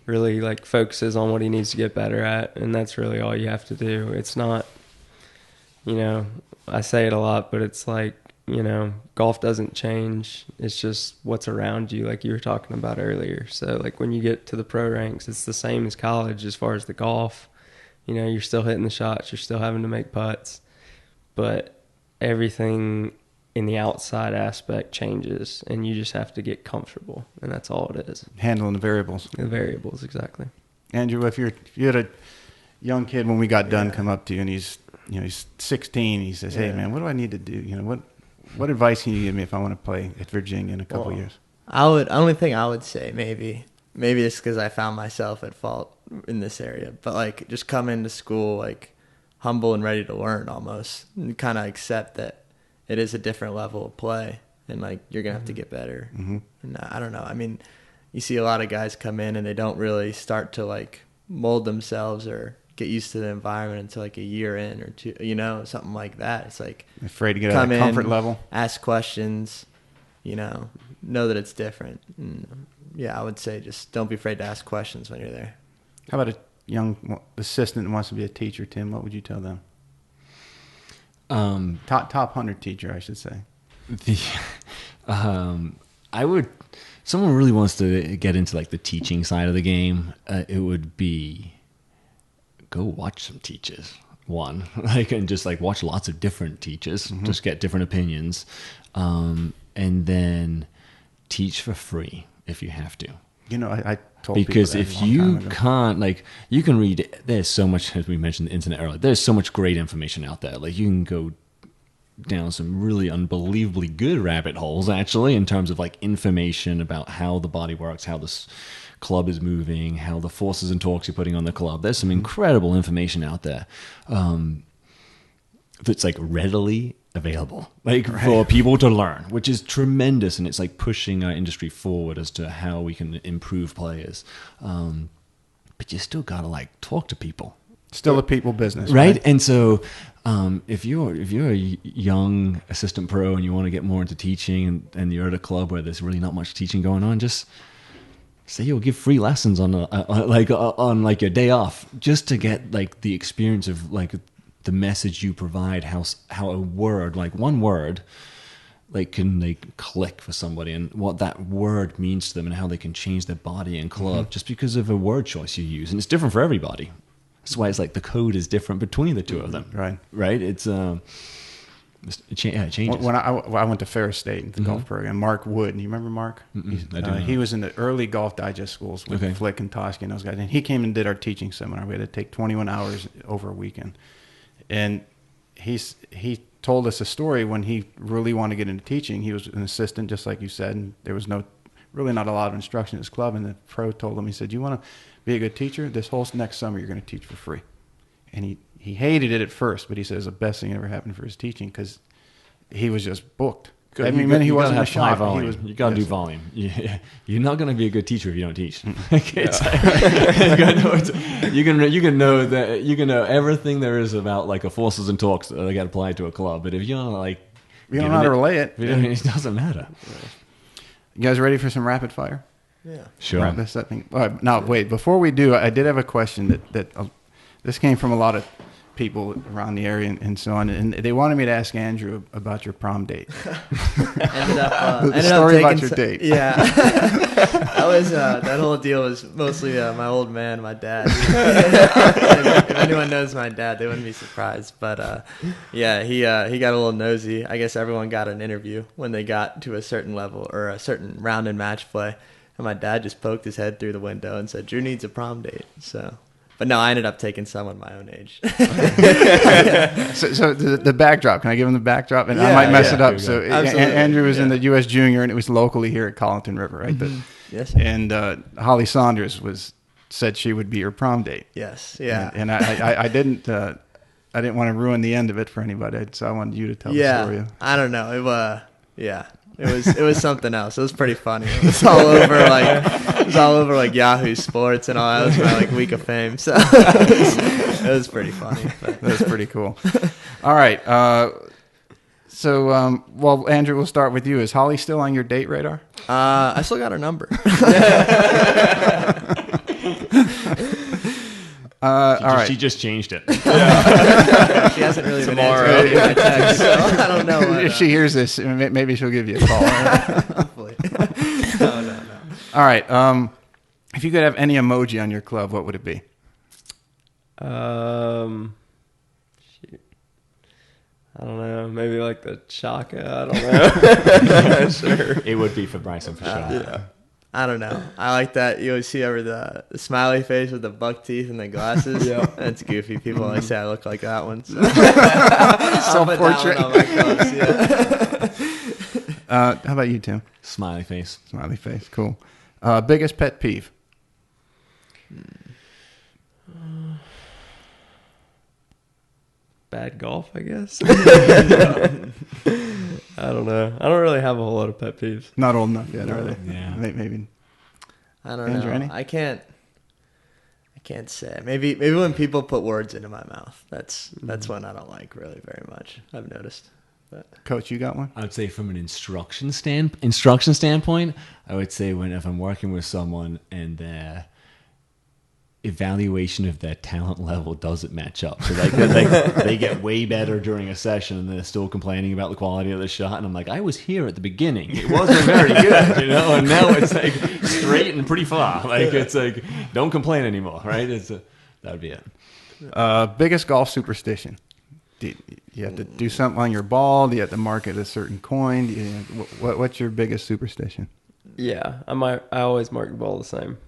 Speaker 3: really like focuses on what he needs to get better at, and that's really all you have to do. It's not, I say it a lot, but it's like, golf doesn't change. It's just what's around you, like you were talking about earlier. So like when you get to the pro ranks, it's the same as college as far as the golf. You're still hitting the shots, you're still having to make putts, but everything in the outside aspect changes, and you just have to get comfortable, and that's all it is.
Speaker 1: Handling the variables.
Speaker 3: The variables, exactly.
Speaker 1: Andrew, if you had a young kid when we got done come up to you, and he's 16, he says, "Hey man, what do I need to do? What advice can you give me if I want to play at Virginia in a couple of years?"
Speaker 4: Only thing I would say, maybe it's because I found myself at fault in this area, but like just come into school like humble and ready to learn almost, and kind of accept that it is a different level of play, and like you're gonna have to get better. Mm-hmm. And I don't know. I mean, you see a lot of guys come in and they don't really start to like mold themselves or get used to the environment until like a year in or two, something like that. It's like
Speaker 1: afraid to get out of comfort level,
Speaker 4: ask questions, know that it's different. And I would say just don't be afraid to ask questions when you're there.
Speaker 1: How about a young assistant that wants to be a teacher, Tim? What would you tell them? Top 100 teacher, I should say.
Speaker 2: Someone really wants to get into like the teaching side of the game. It would be go watch some teachers. And just like watch lots of different teachers, just get different opinions, and then teach for free if you have to.
Speaker 1: I told
Speaker 2: because
Speaker 1: people that
Speaker 2: if you can't, like, you can read, there's so much, as we mentioned the internet earlier, there's so much great information out there. Like, you can go down some really unbelievably good rabbit holes, actually, in terms of like information about how the body works, how this club is moving, how the forces and torques you're putting on the club. There's some incredible information out there that's like readily available, like for people to learn, which is tremendous, and it's like pushing our industry forward as to how we can improve players. But you still gotta like talk to people.
Speaker 1: Still a people business,
Speaker 2: right? And so, if you're a young assistant pro and you want to get more into teaching, and you're at a club where there's really not much teaching going on, just say you'll give free lessons on your day off, just to get like the experience of like the message you provide, how a word, like one word, like can like click for somebody, and what that word means to them, and how they can change their body and club just because of a word choice you use, and it's different for everybody. That's why it's like the code is different between the two of them. Right. It's it changes.
Speaker 1: When I went to Ferris State in the golf program, Mark Wood, you remember Mark? He was in the early Golf Digest schools with Flick and Toski and those guys, and he came and did our teaching seminar. We had to take 21 hours over a weekend. And he told us a story when he really wanted to get into teaching. He was an assistant, just like you said, and there was really not a lot of instruction at his club. And the pro told him, he said, "You want to be a good teacher? This whole next summer you're going to teach for free." And he hated it at first, but he said it was the best thing that ever happened for his teaching, because he was just booked.
Speaker 2: He wasn't a shop. You got to do volume. You're not going to be a good teacher if you don't teach. You can know everything there is about like a forces and torques that got applied to a club, but if you don't
Speaker 1: know how to relay it,
Speaker 2: it doesn't matter.
Speaker 1: You guys ready for some rapid fire?
Speaker 4: Yeah,
Speaker 2: sure.
Speaker 1: Wrap this up. All right, now wait. Before we do, I did have a question that this came from a lot of people around the area and so on, and they wanted me to ask Andrew about your prom date.
Speaker 4: ended up
Speaker 1: about your date.
Speaker 4: Yeah, that whole deal was mostly my old man, my dad. If anyone knows my dad, they wouldn't be surprised. But he got a little nosy. I guess everyone got an interview when they got to a certain level or a certain round in match play, and my dad just poked his head through the window and said, "Drew needs a prom date." So. But no, I ended up taking someone my own age.
Speaker 1: So the backdrop, can I give him the backdrop? And I might mess it up. So Andrew was in the U.S. Junior, and it was locally here at Collington River, right?
Speaker 4: Yes.
Speaker 1: And Holly Saunders said she would be her prom date.
Speaker 4: Yes, yeah.
Speaker 1: And I didn't want to ruin the end of it for anybody, so I wanted you to tell the story.
Speaker 4: I don't know. It It was something else. It was pretty funny. It was all over like Yahoo Sports and all. That was my like week of fame. So it was pretty funny. But.
Speaker 1: That's pretty cool. All right. So, well, Andrew, we'll start with you. Is Holly still on your date radar?
Speaker 4: I still got her number.
Speaker 1: All right.
Speaker 2: She just changed it.
Speaker 4: She hasn't really been answering my text, so I don't know.
Speaker 1: If she hears this, maybe she'll give you a call.
Speaker 4: Hopefully. No.
Speaker 1: All right. If you could have any emoji on your club, what would it be?
Speaker 3: Shoot. I don't know. Maybe like the Chaka. I don't know. Sure.
Speaker 2: It would be for Bryson for sure.
Speaker 3: Yeah.
Speaker 4: I don't know. I like that. You always see over the smiley face with the buck teeth and the glasses.
Speaker 3: Yeah.
Speaker 4: That's goofy. People always say I look like that one. So. Self-portrait. On my clothes, yeah.
Speaker 1: How about you, Tim?
Speaker 2: Smiley face.
Speaker 1: Smiley face. Cool. Biggest pet peeve?
Speaker 3: Bad golf, I guess. I don't know. I don't really have a whole lot of pet peeves.
Speaker 1: Not old enough yet, are they?
Speaker 2: Yeah.
Speaker 1: Maybe.
Speaker 4: I don't
Speaker 1: Andrew,
Speaker 4: know.
Speaker 1: any?
Speaker 4: I can't say. Maybe when people put words into my mouth. That's when I don't like really very much. I've noticed. But.
Speaker 1: Coach, you got one?
Speaker 2: I would say from an instruction standpoint, I would say if I'm working with someone and their evaluation of their talent level doesn't match up. So they get way better during a session and they're still complaining about the quality of the shot. And I'm like, I was here at the beginning. It wasn't very good, and now it's like straight and pretty far. Like it's like, don't complain anymore, right? That would be it.
Speaker 1: Biggest golf superstition? Do you have to do something on your ball? Do you have to market a certain coin? What's your biggest superstition?
Speaker 3: Yeah, I always mark the ball the same.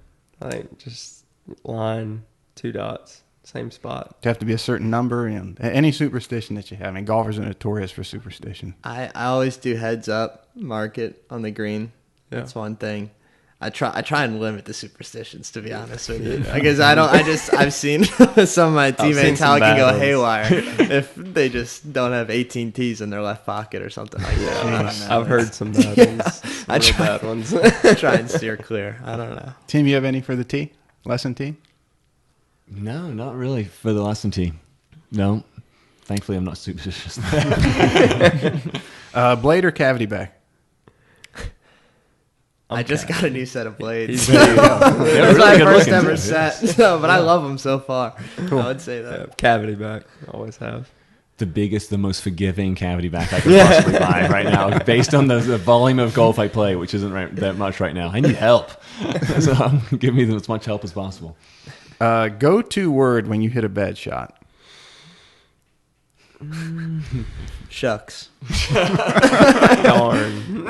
Speaker 3: I think just line, 2 dots, same spot.
Speaker 1: Do you have to be a certain number? Any superstition that you have. I mean, golfers are notorious for superstition.
Speaker 4: I always do heads up, mark it on the green.
Speaker 3: Yeah.
Speaker 4: That's one thing. I try and limit the superstitions, to be honest with you, because I've seen some of my teammates how it can go haywire if they just don't have 18 tees in their left pocket or something like that. I don't know.
Speaker 3: I've heard some bad ones.
Speaker 4: I try,
Speaker 3: bad ones.
Speaker 4: try and steer clear. I don't know.
Speaker 1: Tim, you have any for the tee? Lesson tee?
Speaker 2: No, not really for the lesson tee. No. Thankfully, I'm not superstitious.
Speaker 1: Blade or cavity back?
Speaker 4: I just got a new set of blades.
Speaker 3: There you go.
Speaker 4: It was my first ever set, but I love them so far. Cool. I would say that.
Speaker 3: Yeah, cavity back, always have.
Speaker 2: The most forgiving cavity back I could possibly buy right now, based on the volume of golf I play, which isn't that much right now. I need help, so give me as much help as possible.
Speaker 1: Go-to word when you hit a bad shot?
Speaker 4: Shucks.
Speaker 3: Darn.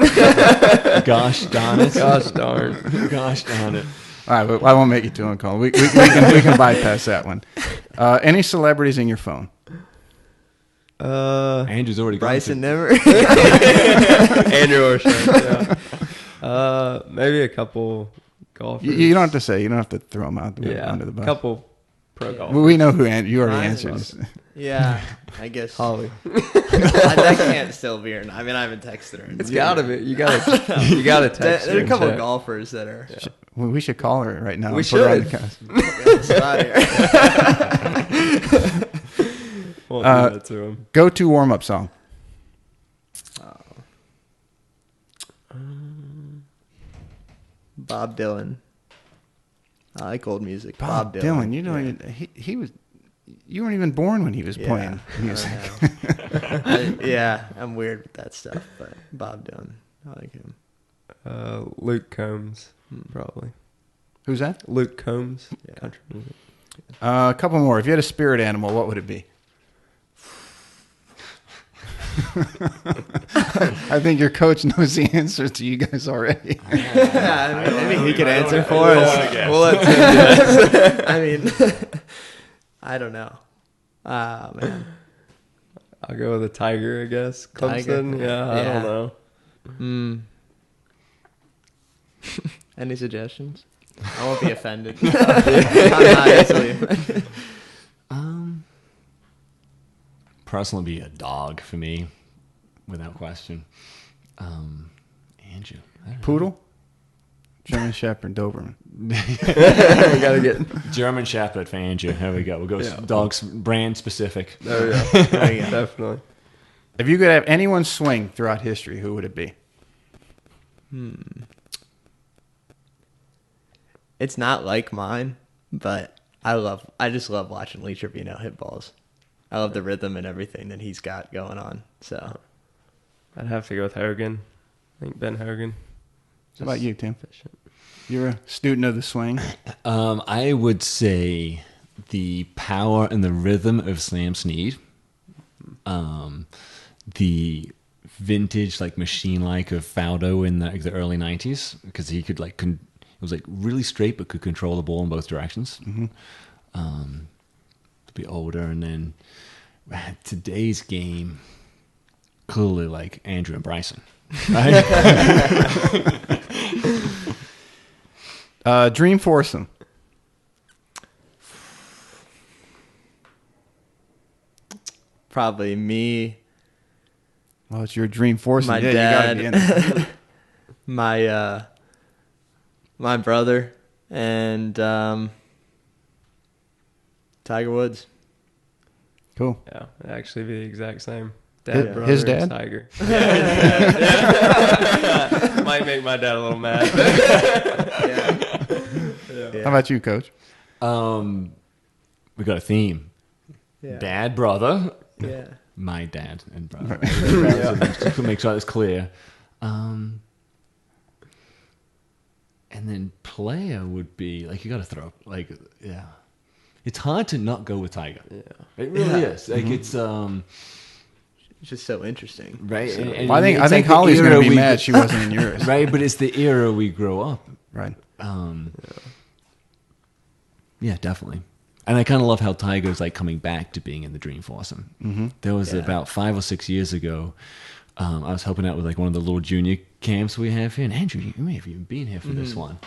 Speaker 2: Gosh darn it.
Speaker 3: Gosh darn.
Speaker 2: Gosh darn it.
Speaker 1: All right, well, I won't make it too uncalled. We can bypass that one. Any celebrities in your phone?
Speaker 2: Andrew's already gone.
Speaker 4: Bryson Nimmer.
Speaker 3: Andrew Orischak, yeah. Maybe a couple golfers.
Speaker 1: You don't have to say. You don't have to throw them out under the bus.
Speaker 3: A couple pro golfers.
Speaker 1: We know who you already answered.
Speaker 4: Yeah, I guess.
Speaker 3: Holly.
Speaker 4: That can't still be her. I mean, I haven't texted her.
Speaker 3: It's gotta be. You gotta text her.
Speaker 4: There are a couple
Speaker 3: and
Speaker 4: of golfers that are.
Speaker 3: Yeah.
Speaker 1: We should call her right now.
Speaker 3: We
Speaker 1: and put her on
Speaker 3: should.
Speaker 1: the cast.
Speaker 3: Won't do that to him.
Speaker 1: Go-to warm-up song?
Speaker 4: Bob Dylan. I like old music.
Speaker 1: Bob Dylan. You know, he was. You weren't even born when he was playing music.
Speaker 4: I'm weird with that stuff, but Bob Dylan, I like him.
Speaker 3: Luke Combs, probably.
Speaker 1: Who's that?
Speaker 3: Luke Combs.
Speaker 4: Yeah.
Speaker 3: Country music.
Speaker 1: A couple more. If you had a spirit animal, what would it be? I think your coach knows the answers to you guys already.
Speaker 4: Maybe he could answer for us.
Speaker 3: We'll let Tim do it.
Speaker 4: I mean, I don't know. Man.
Speaker 3: I'll go with a tiger, I guess. Clemson. Yeah, I don't know.
Speaker 4: Any suggestions? I won't be offended. I'm not easily offended.
Speaker 2: Personally, be a dog for me, without question. Andrew. I don't know.
Speaker 1: Poodle? German Shepherd, Doberman.
Speaker 3: We gotta get.
Speaker 2: German Shepherd for Andrew. There we go. We'll go dogs brand specific.
Speaker 3: There we go.
Speaker 1: There you go.
Speaker 3: Definitely.
Speaker 1: If you could have anyone swing throughout history, who would it be?
Speaker 4: It's not like mine, but I just love watching Lee Trevino hit balls. I love the rhythm and everything that he's got going on. So
Speaker 3: I'd have to go with Hogan. I think Ben Hogan.
Speaker 1: How about you, Tim?
Speaker 3: Efficient.
Speaker 1: You're a student of the swing.
Speaker 2: I would say the power and the rhythm of Sam Snead. The vintage, like machine-like of Faudo in the early 90s, because he could it was like really straight but could control the ball in both directions.
Speaker 1: Mm-hmm.
Speaker 2: To be older, and then today's game, clearly like Andrew and Bryson. Right?
Speaker 1: Dream foursome.
Speaker 4: probably me,
Speaker 1: Well, it's your dream foursome.
Speaker 4: my
Speaker 1: Yeah, you gotta be in
Speaker 4: dad,
Speaker 1: it.
Speaker 4: my brother, and Tiger Woods.
Speaker 1: Cool.
Speaker 3: Yeah, it'd actually be the exact same.
Speaker 1: His-
Speaker 3: Dad, brother,
Speaker 1: his
Speaker 3: and
Speaker 1: dad?
Speaker 3: Tiger. Might make my dad a little mad.
Speaker 1: How about you, Coach?
Speaker 2: We got a theme.
Speaker 4: Yeah.
Speaker 2: Dad, brother.
Speaker 4: Yeah.
Speaker 2: My dad and brother. Just to make sure that's clear. And then player would be like you got to throw yeah. It's hard to not go with Tiger.
Speaker 3: Yeah.
Speaker 2: It really
Speaker 4: Yeah.
Speaker 2: is. Like it's
Speaker 4: It's just so interesting.
Speaker 2: right.
Speaker 4: So-
Speaker 2: and
Speaker 1: I think
Speaker 2: it's like the
Speaker 1: Holly's
Speaker 2: era
Speaker 1: going to be
Speaker 2: we-
Speaker 1: mad she wasn't in yours.
Speaker 2: right, but it's the era we grow up.
Speaker 1: Right.
Speaker 2: Yeah, definitely. And I kind of love how Tiger's like coming back to being in the Dream Foursome.
Speaker 1: Mm-hmm.
Speaker 2: There was
Speaker 4: Yeah.
Speaker 2: about 5 or 6 years ago. I was helping out with like one of the little junior camps we have here. And Andrew, you may have even been here for this one.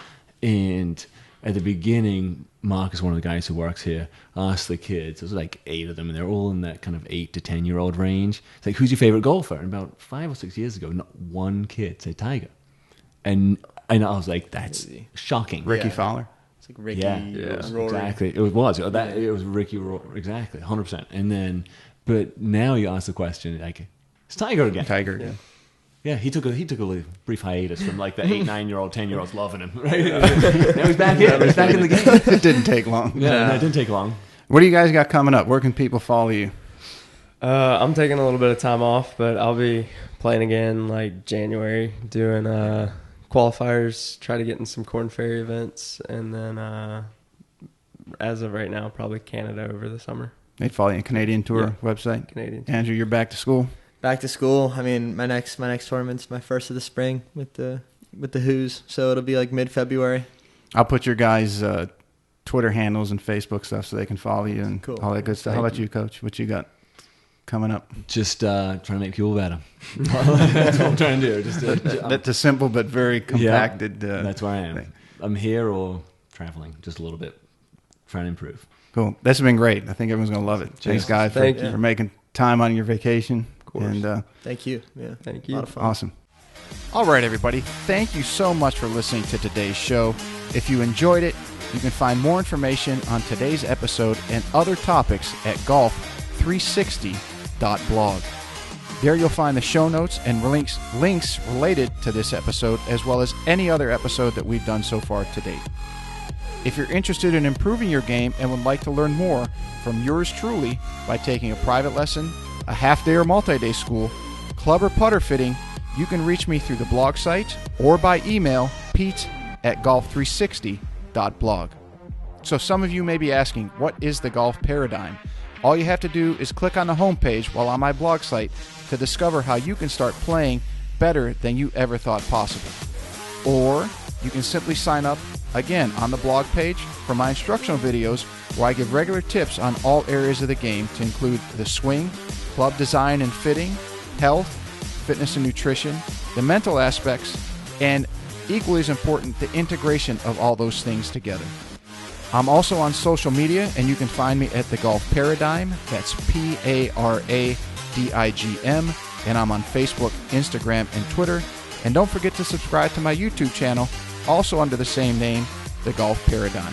Speaker 2: And at the beginning, Mark is one of the guys who works here. Asked the kids. There's like 8 of them, and they're all in that kind of 8 to 10-year-old range. It's like, who's your favorite golfer? And about 5 or 6 years ago, not one kid said Tiger. And I was like, that's
Speaker 4: Crazy.
Speaker 2: shocking.
Speaker 1: Ricky
Speaker 4: Yeah.
Speaker 1: Fowler.
Speaker 4: It's like Ricky,
Speaker 2: Yeah,
Speaker 4: Rory.
Speaker 2: exactly. It was it was Ricky, exactly, 100%. And then, but now you ask the question like, it's Tiger again.
Speaker 1: Tiger.
Speaker 3: Yeah.
Speaker 2: Yeah, he took a brief hiatus from like the 8, 9-year-old, 10-year-olds loving him. Right? Now he's back in. He's back in the game.
Speaker 1: It didn't take long.
Speaker 2: Yeah, no, it didn't take long.
Speaker 1: What do you guys got coming up? Where can people follow you?
Speaker 3: I'm taking a little bit of time off, but I'll be playing again like January, doing qualifiers, try to get in some Corn Ferry events, and then as of right now, probably Canada over the summer.
Speaker 1: They follow you on Canadian Tour website.
Speaker 3: Canadian.
Speaker 1: Andrew, you're back to school.
Speaker 4: Back to school. I mean, my next tournament's my first of the spring with the Who's, so it'll be like mid-February.
Speaker 1: I'll put your guys' Twitter handles and Facebook stuff so they can follow you and
Speaker 4: Cool.
Speaker 1: all that good stuff. How about you, Coach? What you got coming up?
Speaker 2: Just trying to make people better. That's what I'm trying to do.
Speaker 1: That's a simple but very compacted.
Speaker 2: That's where I am.
Speaker 1: thing.
Speaker 2: I'm here or traveling, just a little bit, trying to improve.
Speaker 1: Cool. This has been great. I think everyone's going to love it. Thanks, guys,
Speaker 3: Thank you.
Speaker 1: for making time on your vacation. Of
Speaker 3: course.
Speaker 1: And
Speaker 4: Thank you. Yeah.
Speaker 3: Thank
Speaker 4: A
Speaker 3: you.
Speaker 4: lot of fun.
Speaker 1: awesome. All right, everybody. Thank you so much for listening to today's show. If you enjoyed it, you can find more information on today's episode and other topics at golf360.blog. There you'll find the show notes and links related to this episode, as well as any other episode that we've done so far to date. If you're interested in improving your game and would like to learn more from yours truly by taking a private lesson, a half-day or multi-day school, club or putter fitting, you can reach me through the blog site or by email, pete@golf360.blog. So some of you may be asking, what is the golf paradigm? All you have to do is click on the homepage while on my blog site to discover how you can start playing better than you ever thought possible. Or you can simply sign up again on the blog page for my instructional videos where I give regular tips on all areas of the game to include the swing, club design and fitting, health, fitness and nutrition, the mental aspects, and equally as important, the integration of all those things together. I'm also on social media, and you can find me at The Golf Paradigm. That's Paradigm, and I'm on Facebook, Instagram, and Twitter And don't forget to subscribe to my YouTube channel, also under the same name, The Golf Paradigm.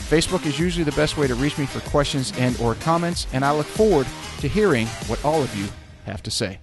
Speaker 1: Facebook is usually the best way to reach me for questions and or comments, and I look forward to hearing what all of you have to say.